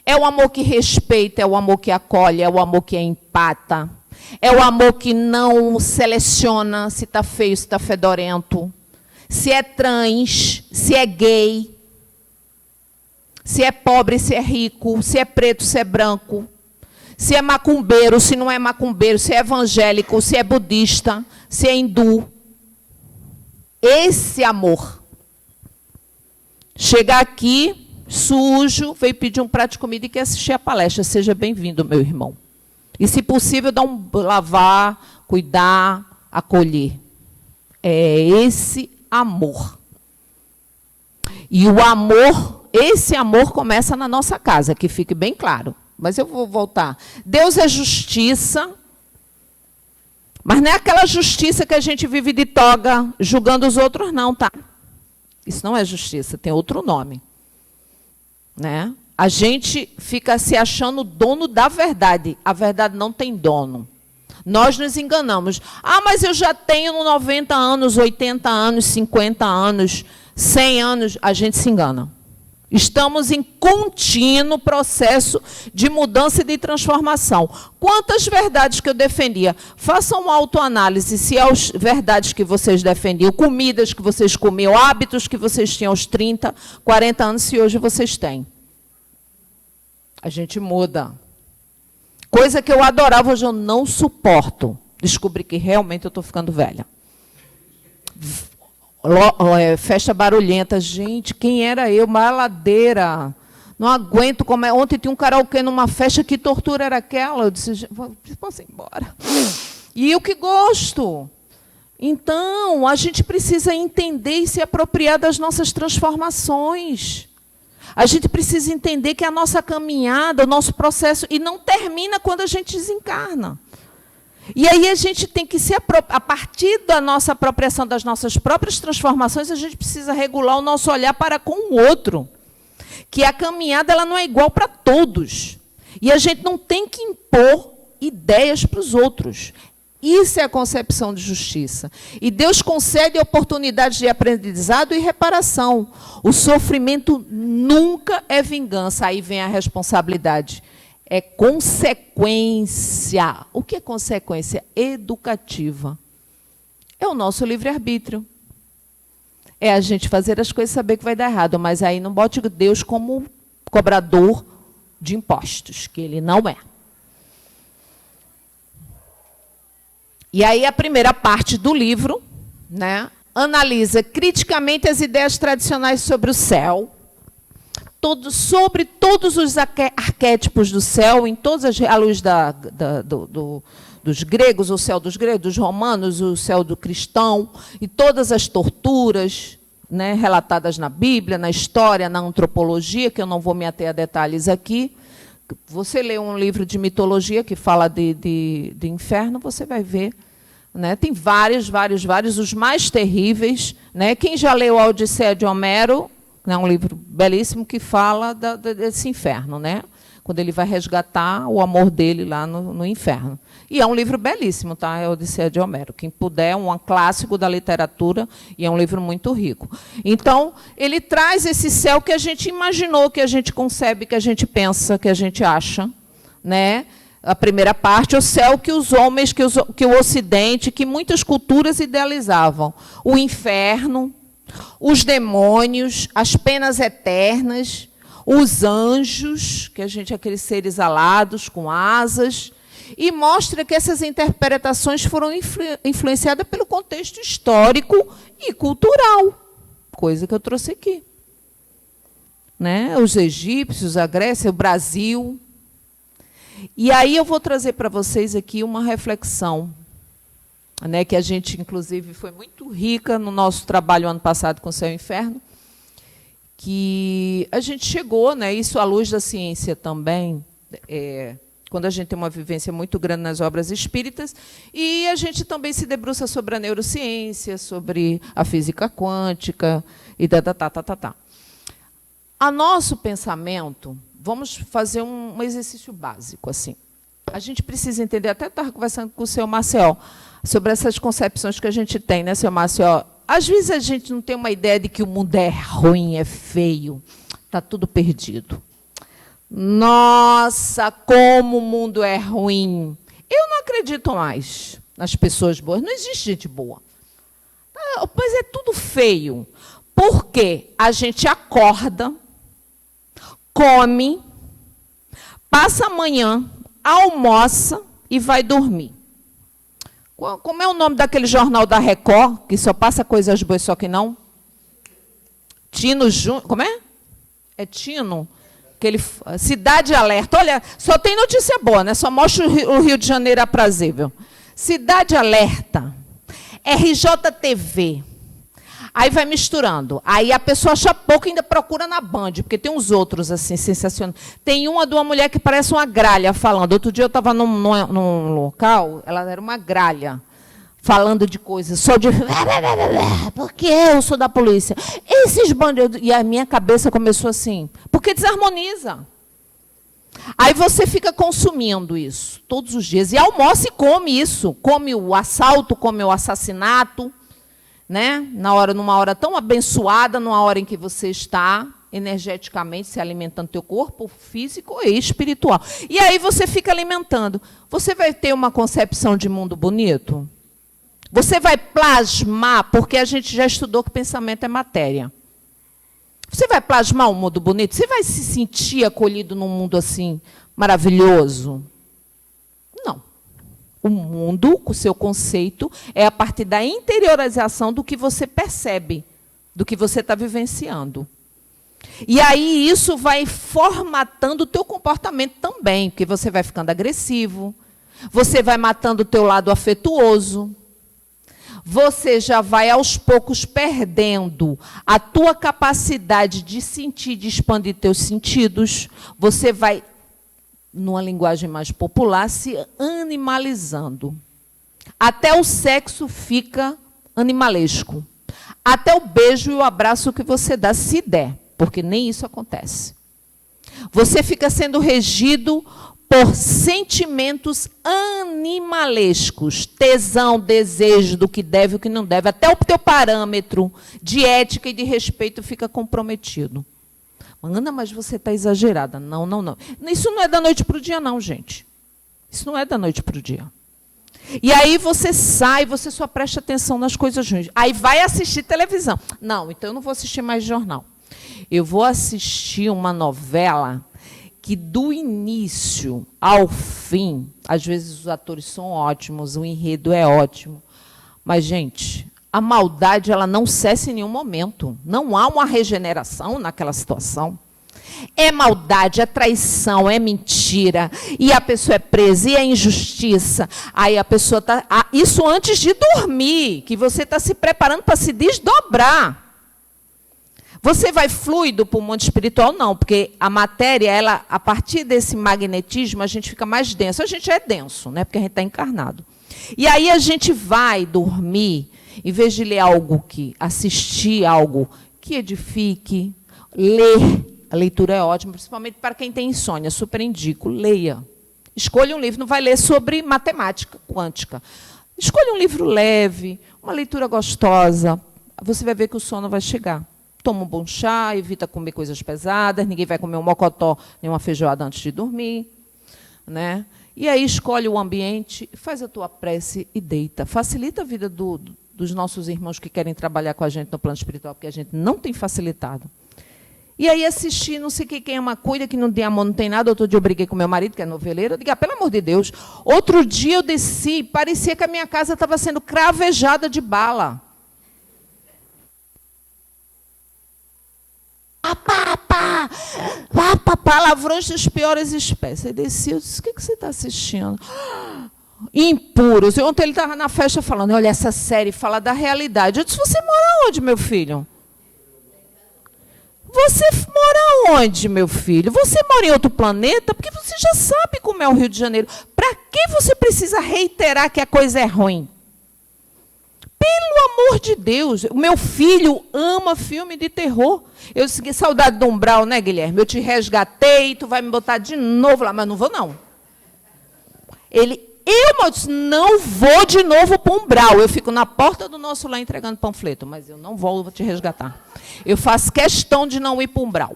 É o amor que respeita, é o amor que acolhe, é o amor que empata. É o amor que não seleciona se está feio, se está fedorento, se é trans, se é gay, se é pobre, se é rico, se é preto, se é branco, se é macumbeiro, se não é macumbeiro, se é evangélico, se é budista, se é hindu. Esse amor. Chegar aqui, sujo, veio pedir um prato de comida e quer assistir a palestra. Seja bem-vindo, meu irmão. E, se possível, lavar, cuidar, acolher. É esse amor. E o amor, esse amor começa na nossa casa, que fique bem claro. Mas eu vou voltar. Deus é justiça, mas não é aquela justiça que a gente vive de toga julgando os outros, não, tá? Isso não é justiça, tem outro nome. Né? A gente fica se achando dono da verdade. A verdade não tem dono. Nós nos enganamos. Mas eu já tenho 90 anos, 80 anos, 50 anos, 100 anos. A gente se engana. Estamos em contínuo processo de mudança e de transformação. Quantas verdades que eu defendia? Façam uma autoanálise se as verdades que vocês defendiam, comidas que vocês comiam, hábitos que vocês tinham aos 30, 40 anos, se hoje vocês têm. A gente muda. Coisa que eu adorava, hoje eu não suporto. Descobri que realmente eu estou ficando velha. Festa barulhenta. Gente, quem era eu? Maladeira. Não aguento. Ontem tinha um karaokê numa festa. Que tortura era aquela? Eu disse, posso ir embora. E eu que gosto. Então, a gente precisa entender e se apropriar das nossas transformações. A gente precisa entender que a nossa caminhada, o nosso processo, e não termina quando a gente desencarna. E aí a gente tem que a partir da nossa apropriação das nossas próprias transformações, a gente precisa regular o nosso olhar para com o outro. Que a caminhada ela não é igual para todos. E a gente não tem que impor ideias para os outros. Isso é a concepção de justiça. E Deus concede oportunidades de aprendizado e reparação. O sofrimento nunca é vingança. Aí vem a responsabilidade. É consequência. O que é consequência? Educativa. É o nosso livre-arbítrio. É a gente fazer as coisas e saber que vai dar errado. Mas aí não bote Deus como cobrador de impostos, que ele não é. E aí a primeira parte do livro, né, analisa criticamente as ideias tradicionais sobre o céu, sobre todos os arquétipos do céu, em todas à luz dos gregos, o céu dos gregos, dos romanos, o céu do cristão, e todas as torturas, né, relatadas na Bíblia, na história, na antropologia, que eu não vou me ater a detalhes aqui. Você lê um livro de mitologia que fala de inferno, você vai ver. Né? Tem vários, os mais terríveis. Né? Quem já leu a Odisseia de Homero, é um livro belíssimo que fala desse inferno, né? Quando ele vai resgatar o amor dele lá no inferno. E é um livro belíssimo, tá? É a Odisseia de Homero. Quem puder, é um clássico da literatura e é um livro muito rico. Então, ele traz esse céu que a gente imaginou, que a gente concebe, que a gente pensa, que a gente acha. Né? A primeira parte, o céu que os homens, que o Ocidente, que muitas culturas idealizavam. O inferno, os demônios, as penas eternas, os anjos, que a gente é aqueles seres alados com asas, e mostra que essas interpretações foram influenciadas pelo contexto histórico e cultural, coisa que eu trouxe aqui. Né? Os egípcios, a Grécia, o Brasil. E aí eu vou trazer para vocês aqui uma reflexão, né, que a gente, inclusive, foi muito rica no nosso trabalho ano passado com o Céu e o Inferno, que a gente chegou, né, isso à luz da ciência também, quando a gente tem uma vivência muito grande nas obras espíritas, e a gente também se debruça sobre a neurociência, sobre a física quântica, e tá. A nosso pensamento, vamos fazer um exercício básico, assim. A gente precisa entender, até estava conversando com o seu Marcel, sobre essas concepções que a gente tem, né, seu Marcel? Às vezes a gente não tem uma ideia de que o mundo é ruim, é feio, está tudo perdido. Nossa, como o mundo é ruim. Eu não acredito mais nas pessoas boas. Não existe gente boa. Pois é tudo feio. Porque a gente acorda, come, passa a manhã, almoça e vai dormir. Como é o nome daquele jornal da Record, que só passa coisas boas, só que não? Tino Júnior. Como é? É Tino? Cidade Alerta. Olha, só tem notícia boa, né? Só mostra o Rio de Janeiro aprazível. Cidade Alerta. RJTV. Aí vai misturando. Aí a pessoa acha pouco e ainda procura na Band, porque tem uns outros assim, sensacionais. Tem uma de uma mulher que parece uma gralha falando. Outro dia eu estava num local, ela era uma gralha, falando de coisas, só de... Porque eu sou da polícia. Esses bandidos... E a minha cabeça começou assim, porque desarmoniza. Aí você fica consumindo isso todos os dias. E almoça e come isso. Come o assalto, come o assassinato, né? Numa hora tão abençoada, numa hora em que você está energeticamente se alimentando teu corpo físico e espiritual. E aí você fica alimentando. Você vai ter uma concepção de mundo bonito? Você vai plasmar, porque a gente já estudou que pensamento é matéria. Você vai plasmar um mundo bonito? Você vai se sentir acolhido num mundo assim maravilhoso? Não. O mundo, com o seu conceito, é a partir da interiorização do que você percebe, do que você está vivenciando. E aí isso vai formatando o teu comportamento também, porque você vai ficando agressivo, você vai matando o teu lado afetuoso, você já vai aos poucos perdendo a tua capacidade de sentir, de expandir teus sentidos, você vai, numa linguagem mais popular, se animalizando. Até o sexo fica animalesco. Até o beijo e o abraço que você dá, se der, porque nem isso acontece. Você fica sendo regido por sentimentos animalescos, tesão, desejo do que deve e o que não deve. Até o teu parâmetro de ética e de respeito fica comprometido. Ana, mas você está exagerada. Não. Isso não é da noite para o dia, não, gente. Isso não é da noite para o dia. E aí você sai, você só presta atenção nas coisas ruins. Aí vai assistir televisão. Não, então eu não vou assistir mais jornal. Eu vou assistir uma novela que do início ao fim, às vezes os atores são ótimos, o enredo é ótimo, mas, gente, a maldade ela não cessa em nenhum momento. Não há uma regeneração naquela situação. É maldade, é traição, é mentira, e a pessoa é presa, e é injustiça. Aí a pessoa está... Isso antes de dormir, que você está se preparando para se desdobrar. Você vai fluido para o mundo espiritual? Não, porque a matéria, ela, a partir desse magnetismo, a gente fica mais denso. A gente é denso, né? Porque a gente está encarnado. E aí a gente vai dormir, em vez de ler algo assistir algo que edifique, ler. A leitura é ótima, principalmente para quem tem insônia. Super indico, leia. Escolha um livro, não vai ler sobre matemática quântica. Escolha um livro leve, uma leitura gostosa. Você vai ver que o sono vai chegar. Toma um bom chá, evita comer coisas pesadas, ninguém vai comer um mocotó nem uma feijoada antes de dormir. Né? E aí escolhe o ambiente, faz a tua prece e deita. Facilita a vida dos nossos irmãos que querem trabalhar com a gente no plano espiritual, porque a gente não tem facilitado. E aí assisti, não sei quem é uma cuida, que não tem amor, não tem nada. Outro dia eu briguei com meu marido, que é noveleiro. Eu digo, pelo amor de Deus. Outro dia eu desci, parecia que a minha casa estava sendo cravejada de bala. Palavrões das piores espécies. Aí desci, eu disse, o que você está assistindo? Impuros. E ontem ele estava na festa falando, olha, essa série fala da realidade. Eu disse, você mora onde, meu filho? Você mora onde, meu filho? Você mora em outro planeta? Porque você já sabe como é o Rio de Janeiro. Para que você precisa reiterar que a coisa é ruim? Pelo amor de Deus, o meu filho ama filme de terror. Eu disse, que saudade do Umbral, né, Guilherme? Eu te resgatei, tu vai me botar de novo lá. Mas não vou, não. Eu disse, não vou de novo para o Umbral. Eu fico na porta do nosso lar entregando panfleto, mas eu não vou te resgatar. Eu faço questão de não ir para o Umbral.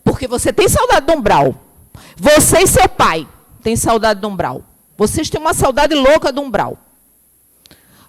Porque você tem saudade do Umbral. Você e seu pai têm saudade do Umbral. Vocês têm uma saudade louca do Umbral.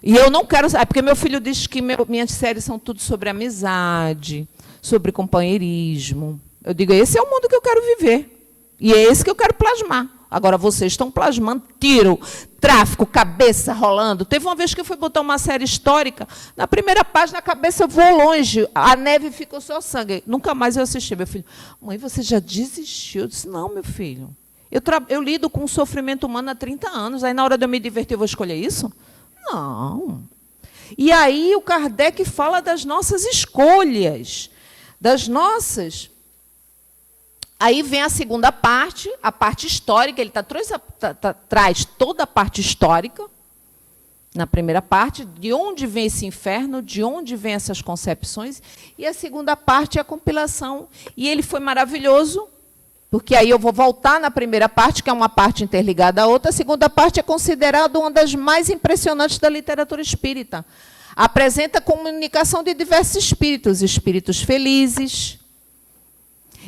E eu não quero... porque meu filho diz que minhas séries são tudo sobre amizade, sobre companheirismo. Eu digo, esse é o mundo que eu quero viver. E é esse que eu quero plasmar. Agora, vocês estão plasmando tiro, tráfico, cabeça rolando. Teve uma vez que eu fui botar uma série histórica, na primeira página a cabeça voou longe, a neve ficou só sangue. Nunca mais eu assisti. Meu filho, mãe, você já desistiu? Eu disse, não, meu filho. Eu lido com o sofrimento humano há 30 anos. Aí, na hora de eu me divertir, eu vou escolher isso? Não. E aí o Kardec fala das nossas escolhas, das nossas... Aí vem a segunda parte, a parte histórica. Ele traz toda a parte histórica, na primeira parte, de onde vem esse inferno, de onde vem essas concepções. E a segunda parte é a compilação. E ele foi maravilhoso, porque aí eu vou voltar na primeira parte, que é uma parte interligada à outra. A segunda parte é considerada uma das mais impressionantes da literatura espírita. Apresenta a comunicação de diversos espíritos, espíritos felizes,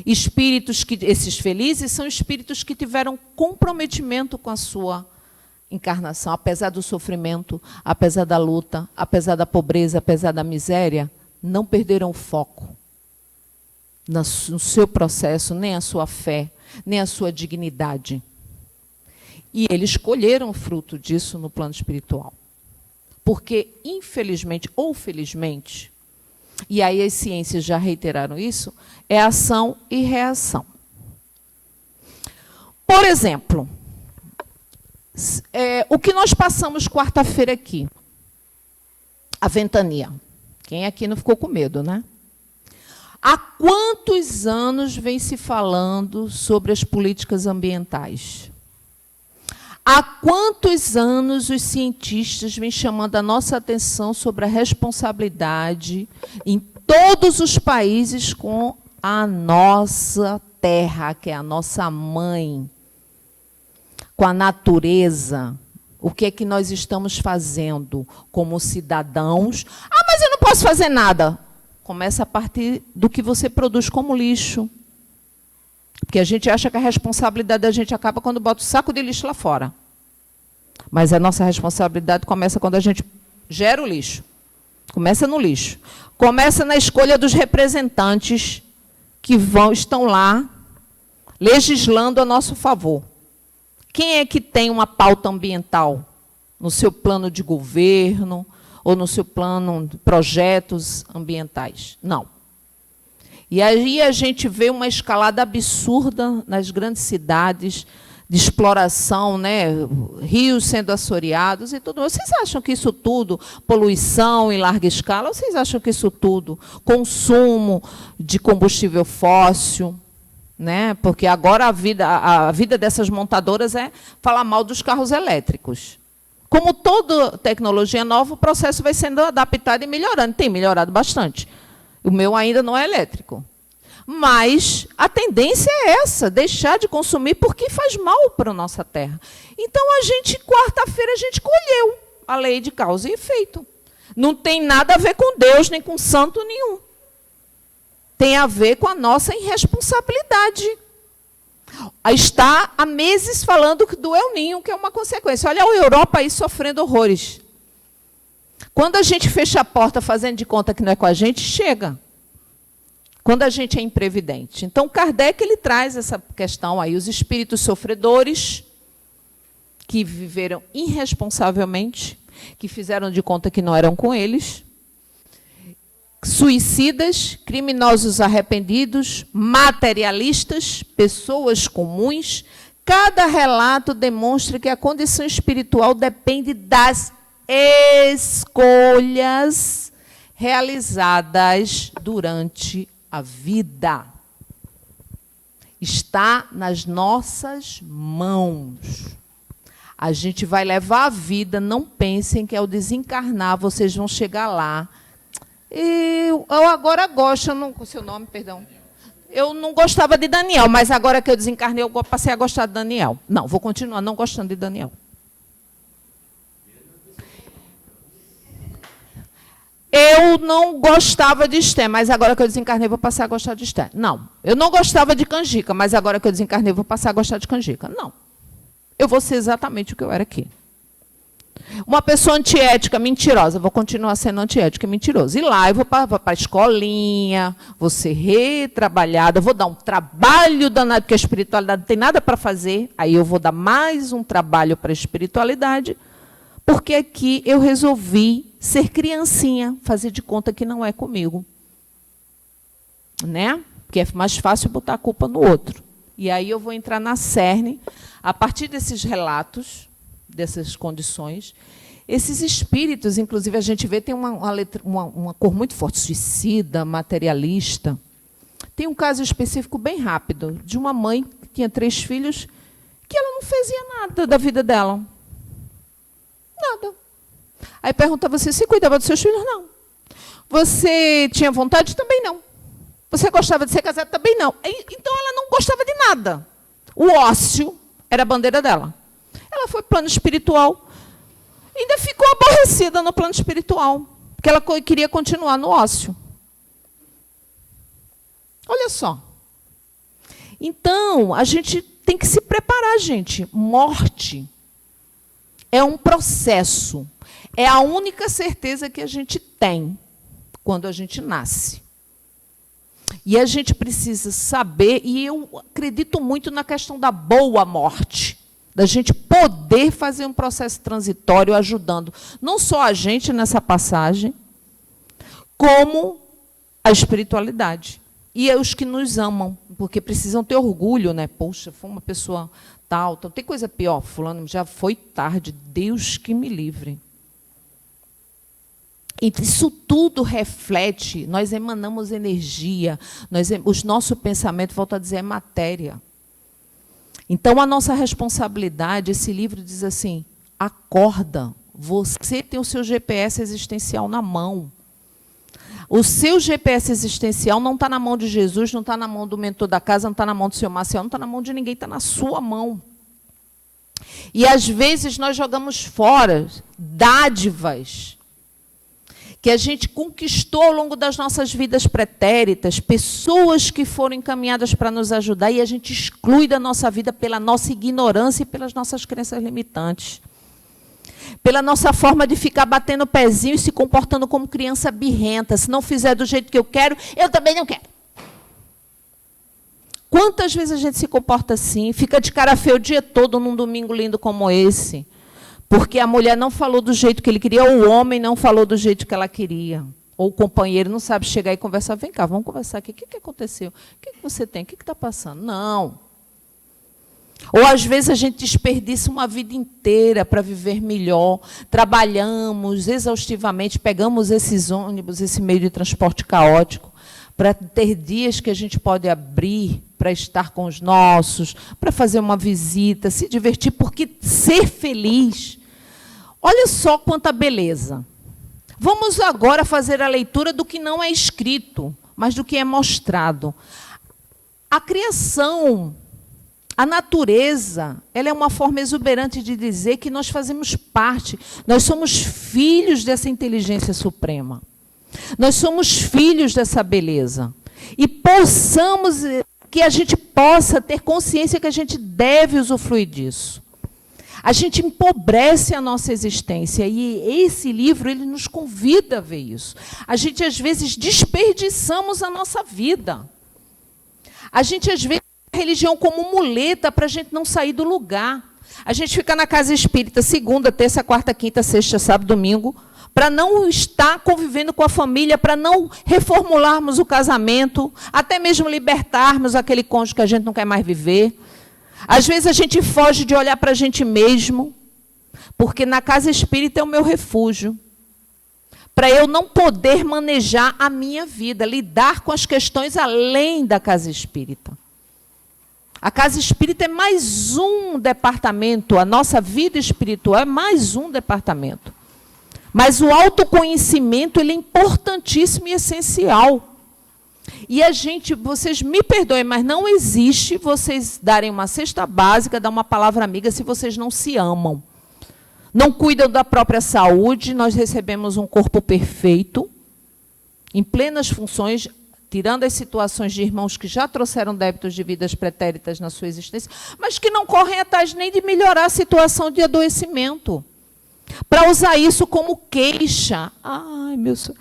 espíritos que, esses felizes são espíritos que tiveram comprometimento com a sua encarnação, apesar do sofrimento, apesar da luta, apesar da pobreza, apesar da miséria, não perderam o foco no seu processo, nem a sua fé, nem a sua dignidade. E eles colheram o fruto disso no plano espiritual. Porque, infelizmente ou felizmente, e aí as ciências já reiteraram isso, é ação e reação. Por exemplo, o que nós passamos quarta-feira aqui, a ventania. Quem aqui não ficou com medo, né? Há quantos anos vem se falando sobre as políticas ambientais? Há quantos anos os cientistas vêm chamando a nossa atenção sobre a responsabilidade em todos os países com a nossa terra, que é a nossa mãe, com a natureza? O que é que nós estamos fazendo como cidadãos? Ah, mas eu não posso fazer nada. Começa a partir do que você produz como lixo. Porque a gente acha que a responsabilidade da gente acaba quando bota o saco de lixo lá fora. Mas a nossa responsabilidade começa quando a gente gera o lixo. Começa no lixo. Começa na escolha dos representantes que estão lá legislando a nosso favor. Quem é que tem uma pauta ambiental no seu plano de governo ou no seu plano de projetos ambientais? Não. E aí a gente vê uma escalada absurda nas grandes cidades de exploração, né? Rios sendo assoreados e tudo. Vocês acham que isso tudo, poluição em larga escala, ou vocês acham que isso tudo, consumo de combustível fóssil, né? Porque agora a vida dessas montadoras é falar mal dos carros elétricos. Como toda tecnologia nova, o processo vai sendo adaptado e melhorando. Tem melhorado bastante. O meu ainda não é elétrico. Mas a tendência é essa, deixar de consumir porque faz mal para a nossa terra. Então, quarta-feira, a gente colheu a lei de causa e efeito. Não tem nada a ver com Deus, nem com santo nenhum. Tem a ver com a nossa irresponsabilidade. Está há meses falando do El Niño, que é uma consequência. Olha a Europa aí sofrendo horrores. Quando a gente fecha a porta fazendo de conta que não é com a gente, chega. quando a gente é imprevidente. Então, Kardec ele traz essa questão aí, os espíritos sofredores, que viveram irresponsavelmente, que fizeram de conta que não eram com eles, suicidas, criminosos arrependidos, materialistas, pessoas comuns. Cada relato demonstra que a condição espiritual depende das escolhas realizadas durante a vida. Está nas nossas mãos. A gente vai levar a vida, não pensem que ao desencarnar vocês vão chegar lá. Eu agora gosto, seu nome, perdão. Eu não gostava de Daniel, mas agora que eu desencarnei, eu passei a gostar de Daniel. Não, vou continuar não gostando de Daniel. Eu não gostava de Esté, mas agora que eu desencarnei, vou passar a gostar de Esté. Não, eu não gostava de Canjica, mas agora que eu desencarnei, vou passar a gostar de Canjica. Não, eu vou ser exatamente o que eu era aqui. Uma pessoa antiética, mentirosa, vou continuar sendo antiética e mentirosa. E lá eu vou para a escolinha, vou ser retrabalhada, vou dar um trabalho danado, porque a espiritualidade não tem nada para fazer, aí eu vou dar mais um trabalho para a espiritualidade, porque aqui eu resolvi ser criancinha, fazer de conta que não é comigo. Né? Porque é mais fácil botar a culpa no outro. E aí eu vou entrar na cerne, a partir desses relatos, dessas condições, esses espíritos, inclusive, a gente vê, tem uma cor muito forte, suicida, materialista. Tem um caso específico bem rápido, de uma mãe que tinha 3 filhos, que ela não fazia nada da vida dela. Nada. Aí perguntava você, você cuidava dos seus filhos? Não. Você tinha vontade? Também não. Você gostava de ser casada? Também não. Então, ela não gostava de nada. O ócio era a bandeira dela. Ela foi para o plano espiritual. Ainda ficou aborrecida no plano espiritual. Porque ela queria continuar no ócio. Olha só. Então, a gente tem que se preparar, gente. Morte é um processo. É a única certeza que a gente tem quando a gente nasce. E a gente precisa saber, e eu acredito muito na questão da boa morte, da gente poder fazer um processo transitório ajudando não só a gente nessa passagem, como a espiritualidade. E os que nos amam, porque precisam ter orgulho, né? Poxa, foi uma pessoa tal. Tem coisa pior, fulano, já foi tarde, Deus que me livre. Isso tudo reflete, nós emanamos energia, o nosso pensamento, volto a dizer, é matéria. Então, a nossa responsabilidade, esse livro diz assim, acorda, você tem o seu GPS existencial na mão. O seu GPS existencial não está na mão de Jesus, não está na mão do mentor da casa, não está na mão do seu Marcial, não está na mão de ninguém, está na sua mão. E, às vezes, nós jogamos fora dádivas que a gente conquistou ao longo das nossas vidas pretéritas, pessoas que foram encaminhadas para nos ajudar, e a gente exclui da nossa vida pela nossa ignorância e pelas nossas crenças limitantes. Pela nossa forma de ficar batendo o pezinho e se comportando como criança birrenta. Se não fizer do jeito que eu quero, eu também não quero. Quantas vezes a gente se comporta assim, fica de cara feia o dia todo num domingo lindo como esse? Porque a mulher não falou do jeito que ele queria, ou o homem não falou do jeito que ela queria. Ou o companheiro não sabe chegar e conversar. Vem cá, vamos conversar aqui. O que aconteceu? O que você tem? O que está passando? Não. Ou, às vezes, a gente desperdiça uma vida inteira para viver melhor. Trabalhamos exaustivamente, pegamos esses ônibus, esse meio de transporte caótico, para ter dias que a gente pode abrir para estar com os nossos, para fazer uma visita, se divertir, porque ser feliz, olha só quanta beleza. Vamos agora fazer a leitura do que não é escrito, mas do que é mostrado. A criação, a natureza, ela é uma forma exuberante de dizer que nós fazemos parte, nós somos filhos dessa inteligência suprema. Nós somos filhos dessa beleza. E que a gente possa ter consciência que a gente deve usufruir disso. A gente empobrece a nossa existência. E esse livro ele nos convida a ver isso. A gente, às vezes, desperdiçamos a nossa vida. A gente, às vezes, a religião como muleta para a gente não sair do lugar. A gente fica na casa espírita segunda, terça, quarta, quinta, sexta, sábado, domingo, para não estar convivendo com a família, para não reformularmos o casamento, até mesmo libertarmos aquele cônjuge que a gente não quer mais viver. Às vezes a gente foge de olhar para a gente mesmo, porque na casa espírita é o meu refúgio. Para eu não poder manejar a minha vida, lidar com as questões além da casa espírita. A casa espírita é mais um departamento, a nossa vida espiritual é mais um departamento. Mas o autoconhecimento ele é importantíssimo e essencial. E a gente, vocês me perdoem, mas não existe vocês darem uma cesta básica, dar uma palavra amiga, se vocês não se amam. Não cuidam da própria saúde, nós recebemos um corpo perfeito, em plenas funções, tirando as situações de irmãos que já trouxeram débitos de vidas pretéritas na sua existência, mas que não correm atrás nem de melhorar a situação de adoecimento. Para usar isso como queixa. Ai, meu Senhor.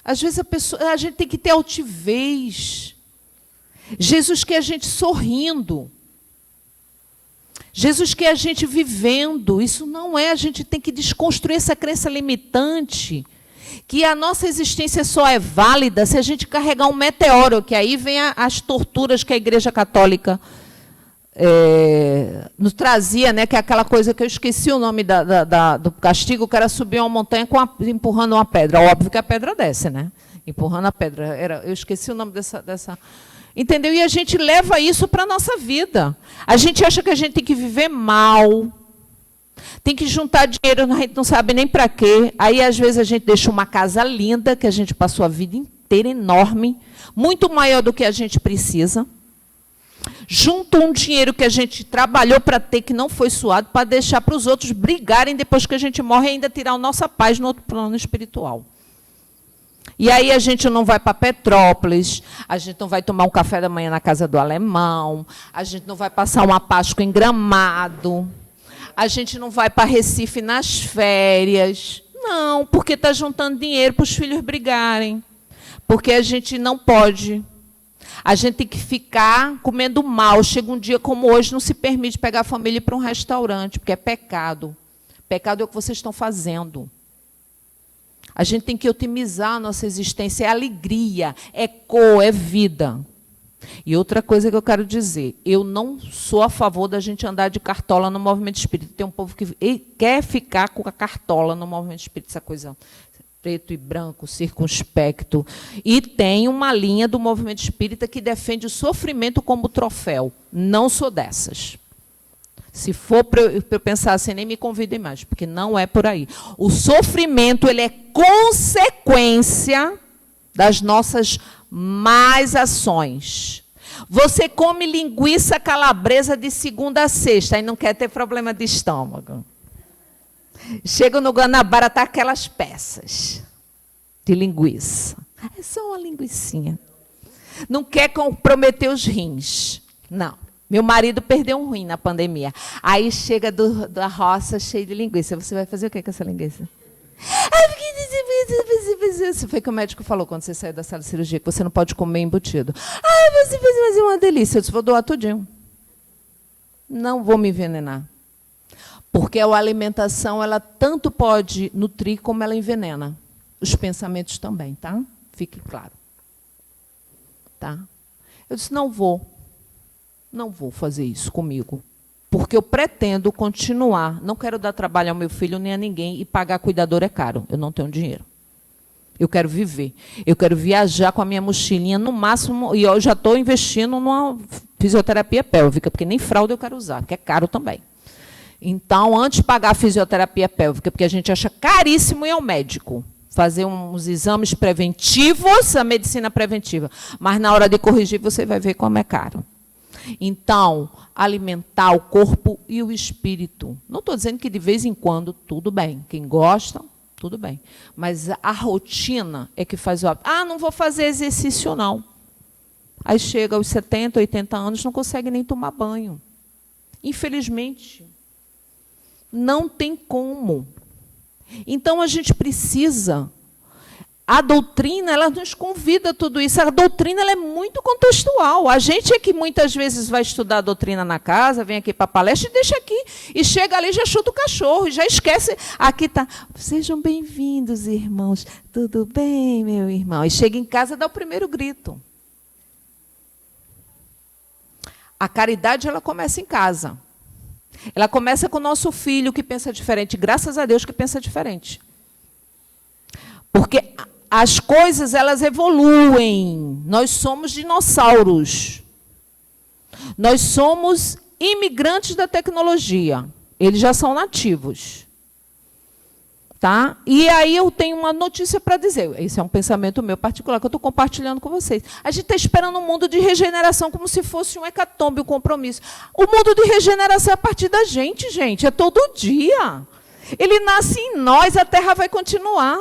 Às vezes a gente tem que ter altivez. Jesus quer a gente sorrindo. Jesus quer a gente vivendo. Isso não é, a gente tem que desconstruir essa crença limitante, que a nossa existência só é válida se a gente carregar um meteoro, que aí vem as torturas que a Igreja Católica nos trazia, né, que é aquela coisa que eu esqueci o nome do castigo, que era subir uma montanha empurrando uma pedra. Óbvio que a pedra desce, né? Empurrando a pedra. Eu esqueci o nome dessa... Entendeu? E a gente leva isso para a nossa vida. A gente acha que a gente tem que viver mal, tem que juntar dinheiro, a gente não sabe nem para quê. Aí, às vezes, a gente deixa uma casa linda, que a gente passou a vida inteira, enorme, muito maior do que a gente precisa. Junta um dinheiro que a gente trabalhou para ter, que não foi suado, para deixar para os outros brigarem depois que a gente morre e ainda tirar a nossa paz no outro plano espiritual. E aí a gente não vai para Petrópolis, a gente não vai tomar um café da manhã na casa do alemão, a gente não vai passar uma Páscoa em Gramado, a gente não vai para Recife nas férias. Não, porque está juntando dinheiro para os filhos brigarem. Porque a gente não pode. A gente tem que ficar comendo mal. Chega um dia como hoje, não se permite pegar a família para um restaurante, porque é pecado. Pecado é o que vocês estão fazendo. A gente tem que otimizar a nossa existência. É alegria, é cor, é vida. E outra coisa que eu quero dizer, eu não sou a favor da gente andar de cartola no movimento espírita. Tem um povo que quer ficar com a cartola no movimento espírita, essa coisa preto e branco, circunspecto. E tem uma linha do movimento espírita que defende o sofrimento como troféu. Não sou dessas. Se for para eu pensar assim, nem me convidem mais, porque não é por aí. O sofrimento ele é consequência das nossas más ações. Você come linguiça calabresa de segunda a sexta e não quer ter problema de estômago. Chega no Guanabara, tá aquelas peças de linguiça. É só uma linguicinha. Não quer comprometer os rins. Não. Meu marido perdeu um rim na pandemia. Aí chega da roça cheio de linguiça. Você vai fazer o que com essa linguiça? Isso foi o que o médico falou quando você saiu da sala de cirurgia, que você não pode comer embutido. Você fez mais uma delícia. Eu disse, vou doar tudinho. Não vou me envenenar. Porque a alimentação, ela tanto pode nutrir como ela envenena. Os pensamentos também, tá? Fique claro. Tá? Eu disse, não vou fazer isso comigo. Porque eu pretendo continuar. Não quero dar trabalho ao meu filho nem a ninguém, e pagar cuidador é caro. Eu não tenho dinheiro. Eu quero viver. Eu quero viajar com a minha mochilinha no máximo, e eu já estou investindo numa fisioterapia pélvica, porque nem fralda eu quero usar, que é caro também. Então, antes de pagar a fisioterapia pélvica, porque a gente acha caríssimo ir ao médico, fazer uns exames preventivos, a medicina preventiva, mas na hora de corrigir você vai ver como é caro. Então, alimentar o corpo e o espírito. Não estou dizendo que de vez em quando, tudo bem. Quem gosta, tudo bem. Mas a rotina é que faz o hábito. Não vou fazer exercício, não. Aí chega aos 70, 80 anos, não consegue nem tomar banho. Infelizmente, não tem como. Então, a gente precisa... A doutrina, ela nos convida a tudo isso. A doutrina ela é muito contextual. A gente é que muitas vezes vai estudar a doutrina na casa, vem aqui para a palestra e deixa aqui. E chega ali, já chuta o cachorro, e já esquece. Aqui está. Sejam bem-vindos, irmãos. Tudo bem, meu irmão? E chega em casa e dá o primeiro grito. A caridade, ela começa em casa. Ela começa com o nosso filho que pensa diferente. Graças a Deus que pensa diferente. Porque as coisas, elas evoluem. Nós somos dinossauros. Nós somos imigrantes da tecnologia. Eles já são nativos. Tá? E aí eu tenho uma notícia para dizer. Esse é um pensamento meu particular que eu estou compartilhando com vocês. A gente está esperando um mundo de regeneração como se fosse um hecatombe, um compromisso. O mundo de regeneração é a partir da gente, gente. É todo dia. Ele nasce em nós, a Terra vai continuar.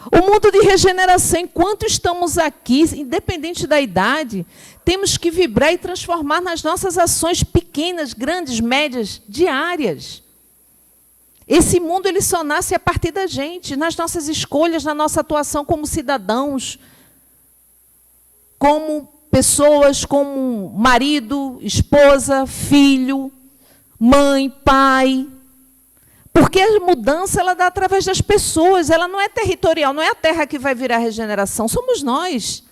O mundo de regeneração, enquanto estamos aqui, independente da idade, temos que vibrar e transformar nas nossas ações pequenas, grandes, médias, diárias. Esse mundo ele só nasce a partir da gente, nas nossas escolhas, na nossa atuação como cidadãos, como pessoas, como marido, esposa, filho, mãe, pai. Porque a mudança ela dá através das pessoas, ela não é territorial, não é a terra que vai virar regeneração, somos nós.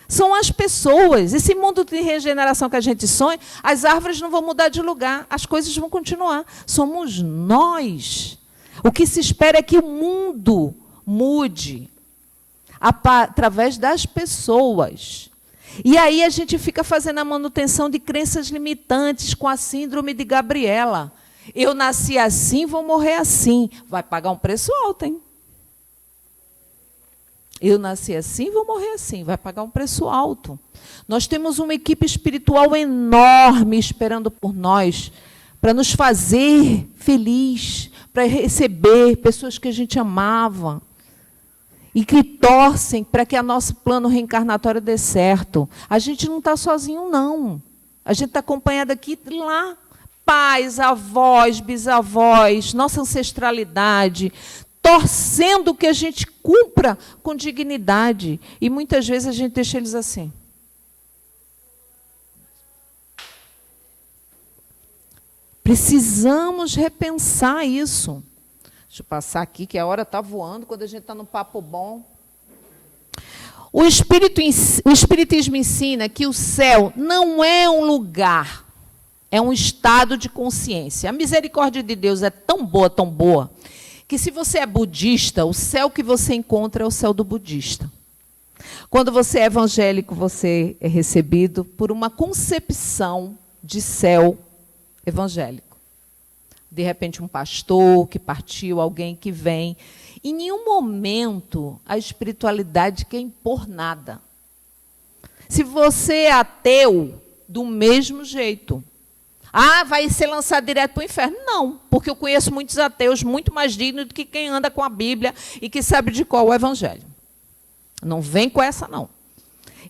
São as pessoas. Esse mundo de regeneração que a gente sonha, as árvores não vão mudar de lugar, as coisas vão continuar. Somos nós. O que se espera é que o mundo mude através das pessoas. E aí a gente fica fazendo a manutenção de crenças limitantes com a síndrome de Gabriela. Eu nasci assim, vou morrer assim. Vai pagar um preço alto, hein? Eu nasci assim, vou morrer assim. Vai pagar um preço alto. Nós temos uma equipe espiritual enorme esperando por nós, para nos fazer feliz, para receber pessoas que a gente amava e que torcem para que o nosso plano reencarnatório dê certo. A gente não está sozinho, não. A gente está acompanhado aqui lá. Pais, avós, bisavós, nossa ancestralidade, torcendo que a gente cumpra com dignidade. E muitas vezes a gente deixa eles assim. Precisamos repensar isso. Deixa eu passar aqui, que a hora está voando, quando a gente está no papo bom. O Espiritismo ensina que o céu não é um lugar, é um estado de consciência. A misericórdia de Deus é tão boa, que se você é budista, o céu que você encontra é o céu do budista. Quando você é evangélico, você é recebido por uma concepção de céu evangélico. De repente, um pastor que partiu, alguém que vem. Em nenhum momento a espiritualidade quer impor nada. Se você é ateu, do mesmo jeito. Ah, vai ser lançado direto para o inferno? Não, porque eu conheço muitos ateus muito mais dignos do que quem anda com a Bíblia e que sabe de qual é o Evangelho. Não vem com essa, não.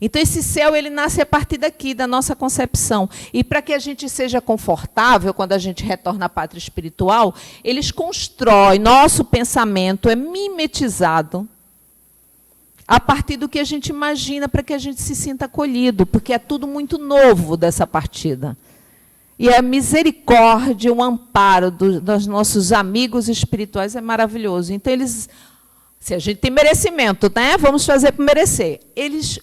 Então, esse céu, ele nasce a partir daqui, da nossa concepção. E para que a gente seja confortável, quando a gente retorna à pátria espiritual, eles constroem, nosso pensamento é mimetizado a partir do que a gente imagina, para que a gente se sinta acolhido, porque é tudo muito novo dessa partida. E a misericórdia, o amparo dos nossos amigos espirituais é maravilhoso. Então, eles, se a gente tem merecimento, né? Vamos fazer para merecer. Eles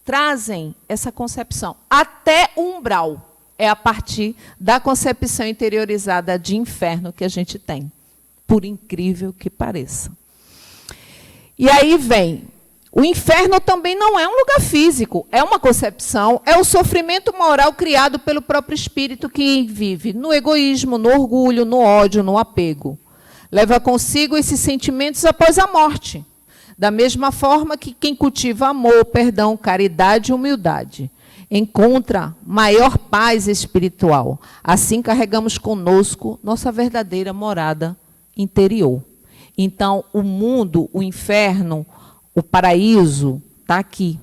trazem essa concepção. Até o umbral é a partir da concepção interiorizada de inferno que a gente tem. Por incrível que pareça. E aí vem... O inferno também não é um lugar físico, é uma concepção, é o sofrimento moral criado pelo próprio espírito que vive no egoísmo, no orgulho, no ódio, no apego. Leva consigo esses sentimentos após a morte. Da mesma forma que quem cultiva amor, perdão, caridade e humildade encontra maior paz espiritual. Assim carregamos conosco nossa verdadeira morada interior. Então, o mundo, o inferno, o paraíso está aqui.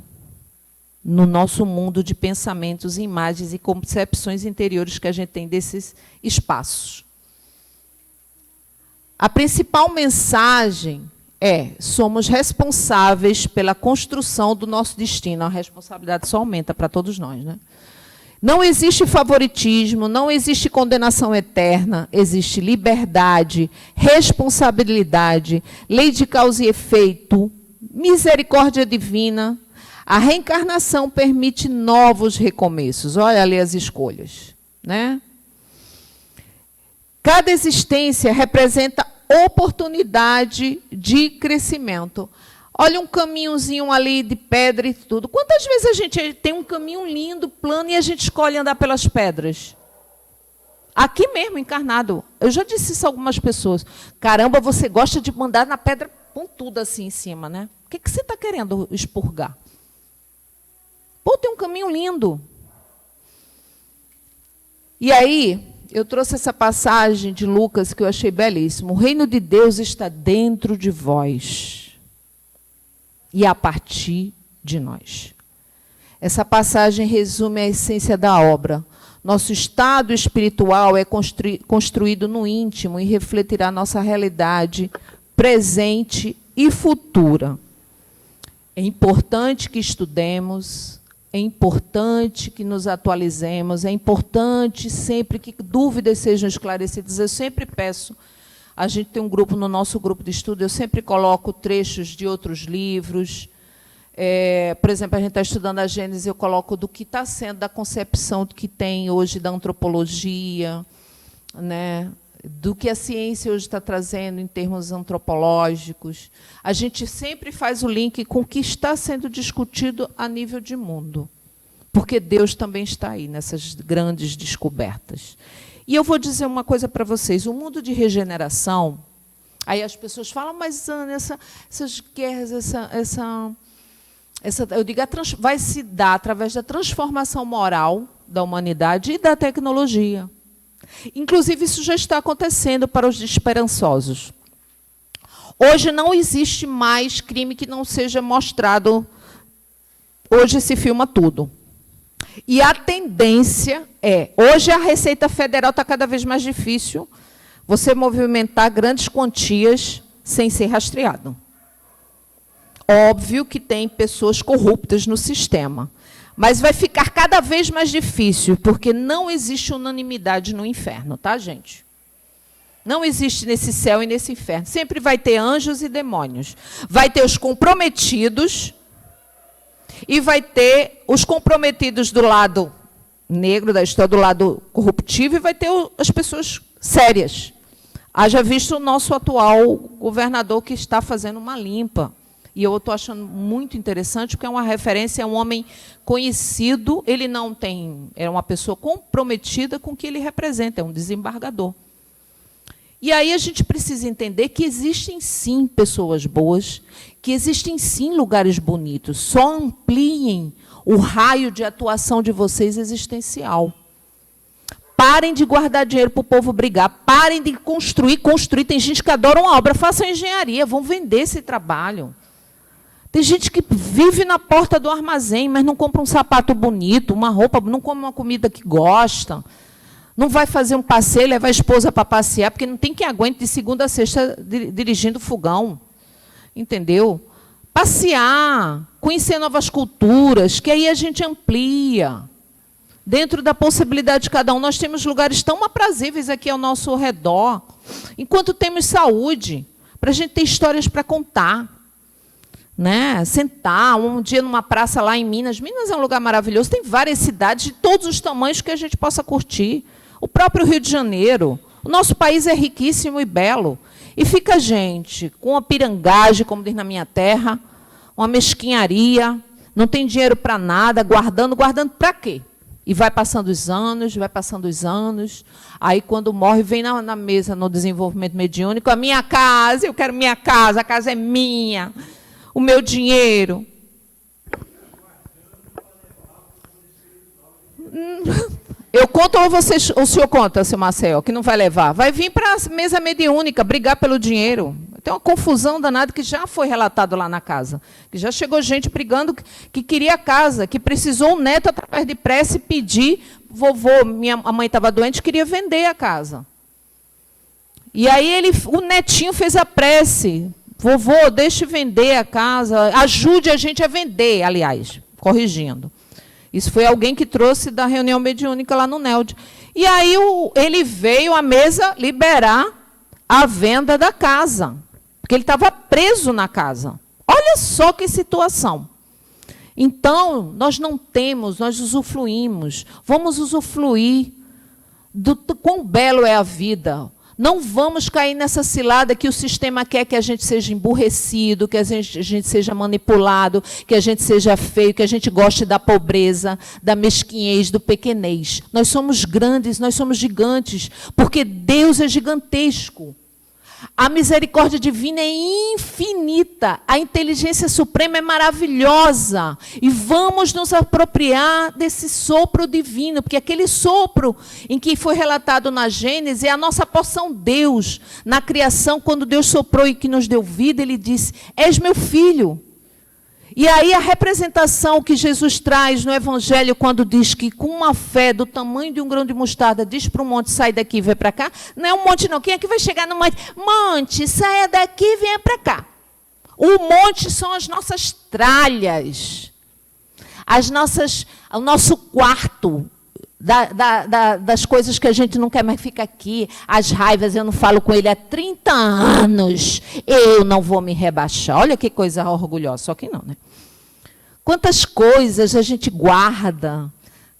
no nosso mundo de pensamentos, imagens e concepções interiores que a gente tem desses espaços. A principal mensagem é: somos responsáveis pela construção do nosso destino. A responsabilidade só aumenta para todos nós, né? Não existe favoritismo, não existe condenação eterna, existe liberdade, responsabilidade, lei de causa e efeito, misericórdia divina. A reencarnação permite novos recomeços. Olha ali as escolhas, né? Cada existência representa oportunidade de crescimento. Olha um caminhozinho ali de pedra e tudo. Quantas vezes a gente tem um caminho lindo, plano, e a gente escolhe andar pelas pedras? Aqui mesmo, encarnado. Eu já disse isso a algumas pessoas. Caramba, você gosta de andar na pedra pontuda assim em cima, né? O que você está querendo expurgar? Pô, tem um caminho lindo. E aí, eu trouxe essa passagem de Lucas que eu achei belíssimo. O reino de Deus está dentro de vós e a partir de nós. Essa passagem resume a essência da obra. Nosso estado espiritual é construído no íntimo e refletirá nossa realidade presente e futura. É importante que estudemos, é importante que nos atualizemos, é importante sempre que dúvidas sejam esclarecidas. Eu sempre peço, a gente tem um grupo, no nosso grupo de estudo, eu sempre coloco trechos de outros livros. Por exemplo, a gente está estudando a Gênesis, eu coloco do que está sendo, da concepção que tem hoje da antropologia, né, do que a ciência hoje está trazendo em termos antropológicos. A gente sempre faz o link com o que está sendo discutido a nível de mundo, porque Deus também está aí nessas grandes descobertas. E eu vou dizer uma coisa para vocês: o mundo de regeneração, aí as pessoas falam, mas Ana, essas guerras, eu digo, vai se dar através da transformação moral da humanidade e da tecnologia. Inclusive, isso já está acontecendo para os esperançosos. Hoje não existe mais crime que não seja mostrado. Hoje se filma tudo. E a tendência hoje a Receita Federal está cada vez mais difícil você movimentar grandes quantias sem ser rastreado. Óbvio que tem pessoas corruptas no sistema, mas vai ficar cada vez mais difícil, porque não existe unanimidade no inferno, tá, gente? Não existe nesse céu e nesse inferno. Sempre vai ter anjos e demônios. Vai ter os comprometidos e vai ter os comprometidos do lado negro da história, do lado corruptivo, e vai ter as pessoas sérias. Haja visto o nosso atual governador, que está fazendo uma limpa. E eu estou achando muito interessante, porque é uma referência, é um homem conhecido, ele não tem, é uma pessoa comprometida com o que ele representa, é um desembargador. E aí a gente precisa entender que existem sim pessoas boas, que existem sim lugares bonitos, só ampliem o raio de atuação de vocês existencial. Parem de guardar dinheiro para o povo brigar, parem de construir. Tem gente que adora uma obra, façam engenharia, vão vender esse trabalho. Tem gente que vive na porta do armazém, mas não compra um sapato bonito, uma roupa, não come uma comida que gosta, não vai fazer um passeio, levar a esposa para passear, porque não tem quem aguente de segunda a sexta dirigindo fogão. Entendeu? Passear, conhecer novas culturas, que aí a gente amplia. Dentro da possibilidade de cada um, nós temos lugares tão aprazíveis aqui ao nosso redor, enquanto temos saúde, para a gente ter histórias para contar. Né? Sentar um dia numa praça lá em Minas. Minas é um lugar maravilhoso, tem várias cidades de todos os tamanhos que a gente possa curtir. O próprio Rio de Janeiro. O nosso país é riquíssimo e belo. E fica a gente com uma pirangagem, como diz na minha terra, uma mesquinharia, não tem dinheiro para nada, guardando para quê? E vai passando os anos, aí quando morre, vem na mesa, no desenvolvimento mediúnico, a minha casa, eu quero minha casa, a casa é minha. O meu dinheiro. Eu conto ou o senhor conta, seu Marcel, que não vai levar? Vai vir para a mesa mediúnica brigar pelo dinheiro. Tem uma confusão danada que já foi relatado lá na casa. Que já chegou gente brigando que queria a casa, que precisou o neto, através de prece, pedir. Vovô, a mãe estava doente, queria vender a casa. E aí o netinho fez a prece. Vovô, deixe vender a casa, ajude a gente a vender, aliás, corrigindo. Isso foi alguém que trouxe da reunião mediúnica lá no NELD. E aí ele veio à mesa liberar a venda da casa, porque ele estava preso na casa. Olha só que situação. Então, nós não temos, nós usufruímos. Vamos usufruir do quão belo é a vida. Não vamos cair nessa cilada que o sistema quer que a gente seja emburrecido, que a gente seja manipulado, que a gente seja feio, que a gente goste da pobreza, da mesquinhez, do pequenez. Nós somos grandes, nós somos gigantes, porque Deus é gigantesco. A misericórdia divina é infinita, a inteligência suprema é maravilhosa. E vamos nos apropriar desse sopro divino, porque aquele sopro em que foi relatado na Gênesis é a nossa porção Deus. Na criação, quando Deus soprou e que nos deu vida, Ele disse, és meu filho. E aí a representação que Jesus traz no Evangelho, quando diz que com uma fé do tamanho de um grão de mostarda, diz para o monte, sai daqui e vem para cá, não é um monte não. Quem é que vai chegar no monte? Monte, saia daqui e venha para cá. O monte são as nossas tralhas, o nosso quarto, das coisas que a gente não quer mais ficar aqui, as raivas, eu não falo com ele há 30 anos, eu não vou me rebaixar. Olha que coisa orgulhosa, só que não, né? Quantas coisas a gente guarda,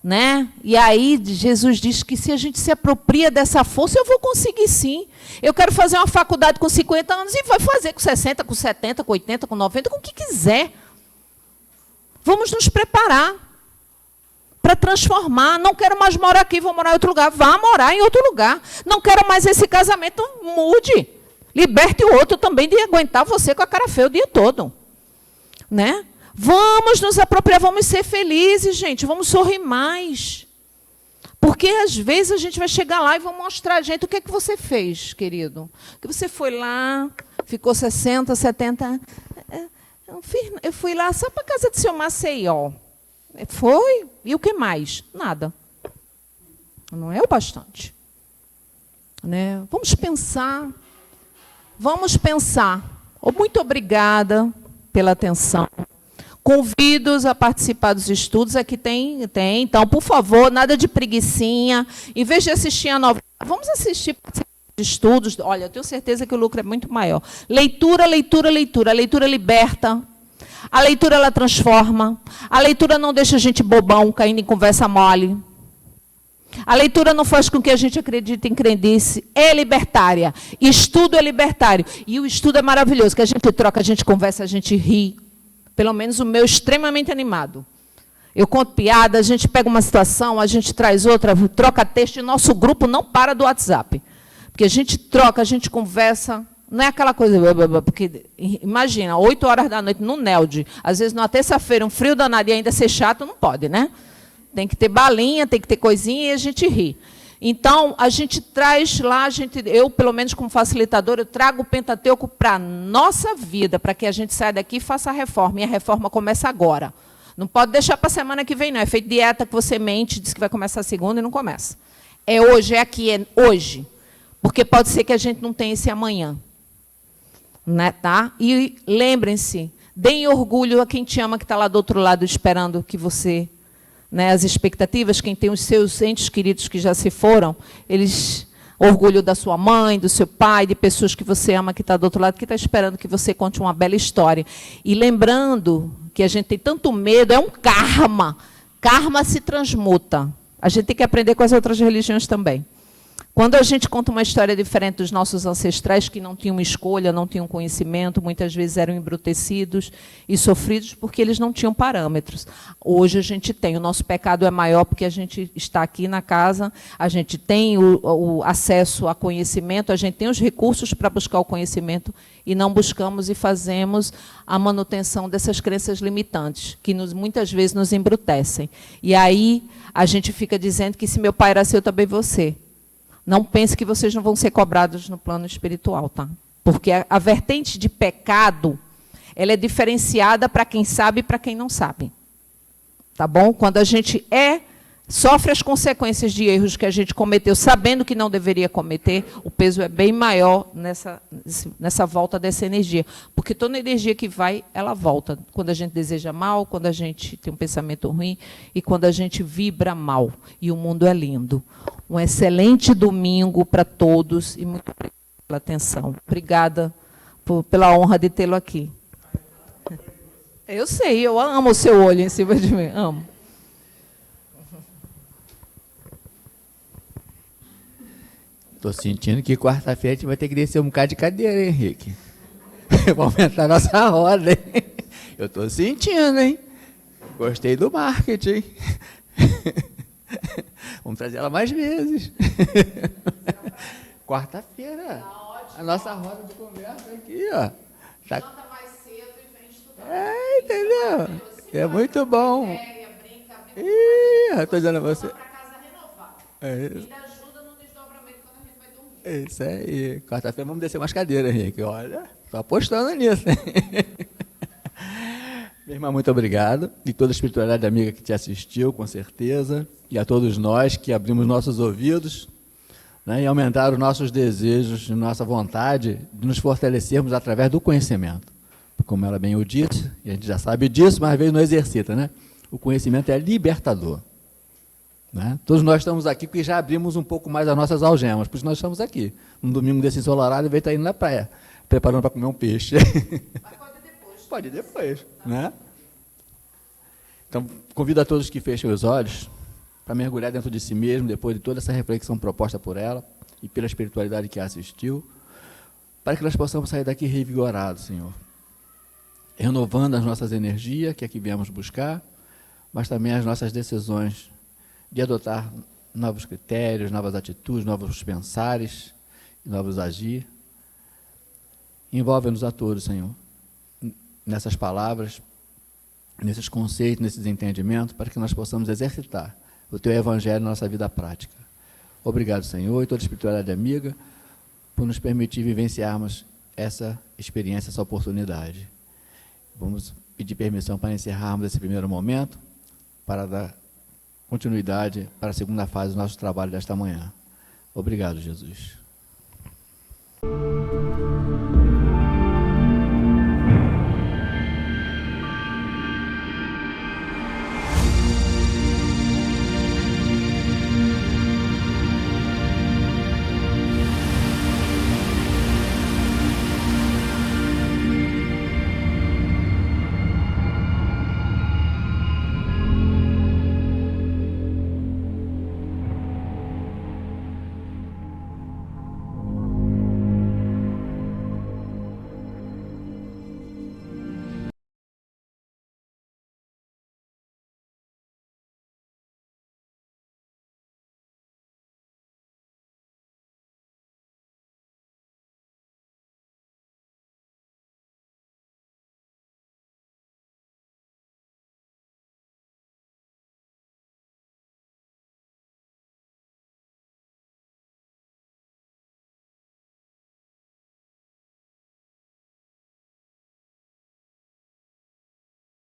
né? E aí Jesus diz que se a gente se apropria dessa força, eu vou conseguir sim. Eu quero fazer uma faculdade com 50 anos e vai fazer com 60, com 70, com 80, com 90, com o que quiser. Vamos nos preparar para transformar. Não quero mais morar aqui, vou morar em outro lugar. Vá morar em outro lugar. Não quero mais esse casamento, mude. Liberte o outro também de aguentar você com a cara feia o dia todo. Né? Vamos nos apropriar, vamos ser felizes, gente. Vamos sorrir mais. Porque, às vezes, a gente vai chegar lá e vão mostrar a gente o que é que você fez, querido. Que você foi lá, ficou 60, 70... Eu fui lá só para a casa do seu Maceió. Foi? E o que mais? Nada. Não é o bastante. Né? Vamos pensar. Vamos pensar. Muito obrigada pela atenção. Convido-os a participar dos estudos. Aqui tem. Então, por favor, nada de preguicinha. Em vez de assistir a novela, vamos assistir estudos. Olha, eu tenho certeza que o lucro é muito maior. Leitura, leitura, leitura. A leitura liberta. A leitura, ela transforma. A leitura não deixa a gente bobão, caindo em conversa mole. A leitura não faz com que a gente acredite em crendice. É libertária. Estudo é libertário. E o estudo é maravilhoso, que a gente troca, a gente conversa, a gente ri. Pelo menos o meu extremamente animado. Eu conto piada, a gente pega uma situação, a gente traz outra, troca texto, e nosso grupo não para do WhatsApp. Porque a gente troca, a gente conversa, não é aquela coisa... Porque, imagina, 8 horas da noite no NELD, às vezes numa terça-feira, um frio danado e ainda ser chato, não pode, né? Tem que ter balinha, tem que ter coisinha e a gente ri. Então, a gente traz lá, eu, pelo menos como facilitadora, eu trago o Pentateuco para a nossa vida, para que a gente saia daqui e faça a reforma. E a reforma começa agora. Não pode deixar para a semana que vem, não. É feito dieta que você mente, diz que vai começar a segunda e não começa. É hoje, é aqui, é hoje. Porque pode ser que a gente não tenha esse amanhã. Né, tá? E lembrem-se, deem orgulho a quem te ama, que está lá do outro lado, esperando que você... Né, as expectativas, quem tem os seus entes queridos que já se foram, eles... Orgulho da sua mãe, do seu pai, de pessoas que você ama, que está do outro lado, que está esperando que você conte uma bela história. E lembrando que a gente tem tanto medo, é um karma. Karma se transmuta. A gente tem que aprender com as outras religiões também. Quando a gente conta uma história diferente dos nossos ancestrais, que não tinham escolha, não tinham conhecimento, muitas vezes eram embrutecidos e sofridos porque eles não tinham parâmetros. Hoje a gente tem. O nosso pecado é maior porque a gente está aqui na casa, a gente tem o acesso a conhecimento, a gente tem os recursos para buscar o conhecimento e não buscamos e fazemos a manutenção dessas crenças limitantes, que muitas vezes nos embrutecem. E aí a gente fica dizendo que se meu pai era seu, também você. Não pense que vocês não vão ser cobrados no plano espiritual, tá? Porque a vertente de pecado, ela é diferenciada para quem sabe e para quem não sabe. Tá bom? Quando a gente sofre as consequências de erros que a gente cometeu, sabendo que não deveria cometer, o peso é bem maior nessa volta dessa energia. Porque toda energia que vai, ela volta. Quando a gente deseja mal, quando a gente tem um pensamento ruim e quando a gente vibra mal. E o mundo é lindo. Um excelente domingo para todos e muito obrigada pela atenção. Obrigada pela honra de tê-lo aqui. Eu sei, eu amo o seu olho em cima de mim, amo. Estou sentindo que quarta-feira a gente vai ter que descer um bocado de cadeira, hein, Henrique? Vai aumentar a nossa roda, hein? Eu estou sentindo, hein? Gostei do marketing. Vamos trazer ela mais vezes. Quarta-feira. A nossa roda de conversa aqui, ó. Tá... entendeu? É muito bom. Estou dizendo a você. É isso aí. Quarta-feira vamos descer umas cadeiras, Henrique. Olha, estou apostando nisso. Minha irmã, muito obrigado. E toda a espiritualidade amiga que te assistiu, com certeza. E a todos nós que abrimos nossos ouvidos, né, e aumentaram nossos desejos, nossa vontade de nos fortalecermos através do conhecimento. Como ela bem o disse, e a gente já sabe disso, mas às vezes não exercita, né? O conhecimento é libertador. Né? Todos nós estamos aqui porque já abrimos um pouco mais as nossas algemas, por isso nós estamos aqui. Um domingo desse ensolarado, ele está indo na praia, preparando para comer um peixe. Mas pode ir depois. Pode ir depois. Né? Então, convido a todos que fechem os olhos para mergulhar dentro de si mesmo, depois de toda essa reflexão proposta por ela e pela espiritualidade que a assistiu, para que nós possamos sair daqui revigorados, Senhor. Renovando as nossas energias, que aqui viemos buscar, mas também as nossas decisões de adotar novos critérios, novas atitudes, novos pensares, novos agir. Envolve-nos a todos, Senhor, nessas palavras, nesses conceitos, nesses entendimentos, para que nós possamos exercitar o Teu Evangelho na nossa vida prática. Obrigado, Senhor, e toda a espiritualidade amiga, por nos permitir vivenciarmos essa experiência, essa oportunidade. Vamos pedir permissão para encerrarmos esse primeiro momento, para dar continuidade para a segunda fase do nosso trabalho desta manhã. Obrigado, Jesus.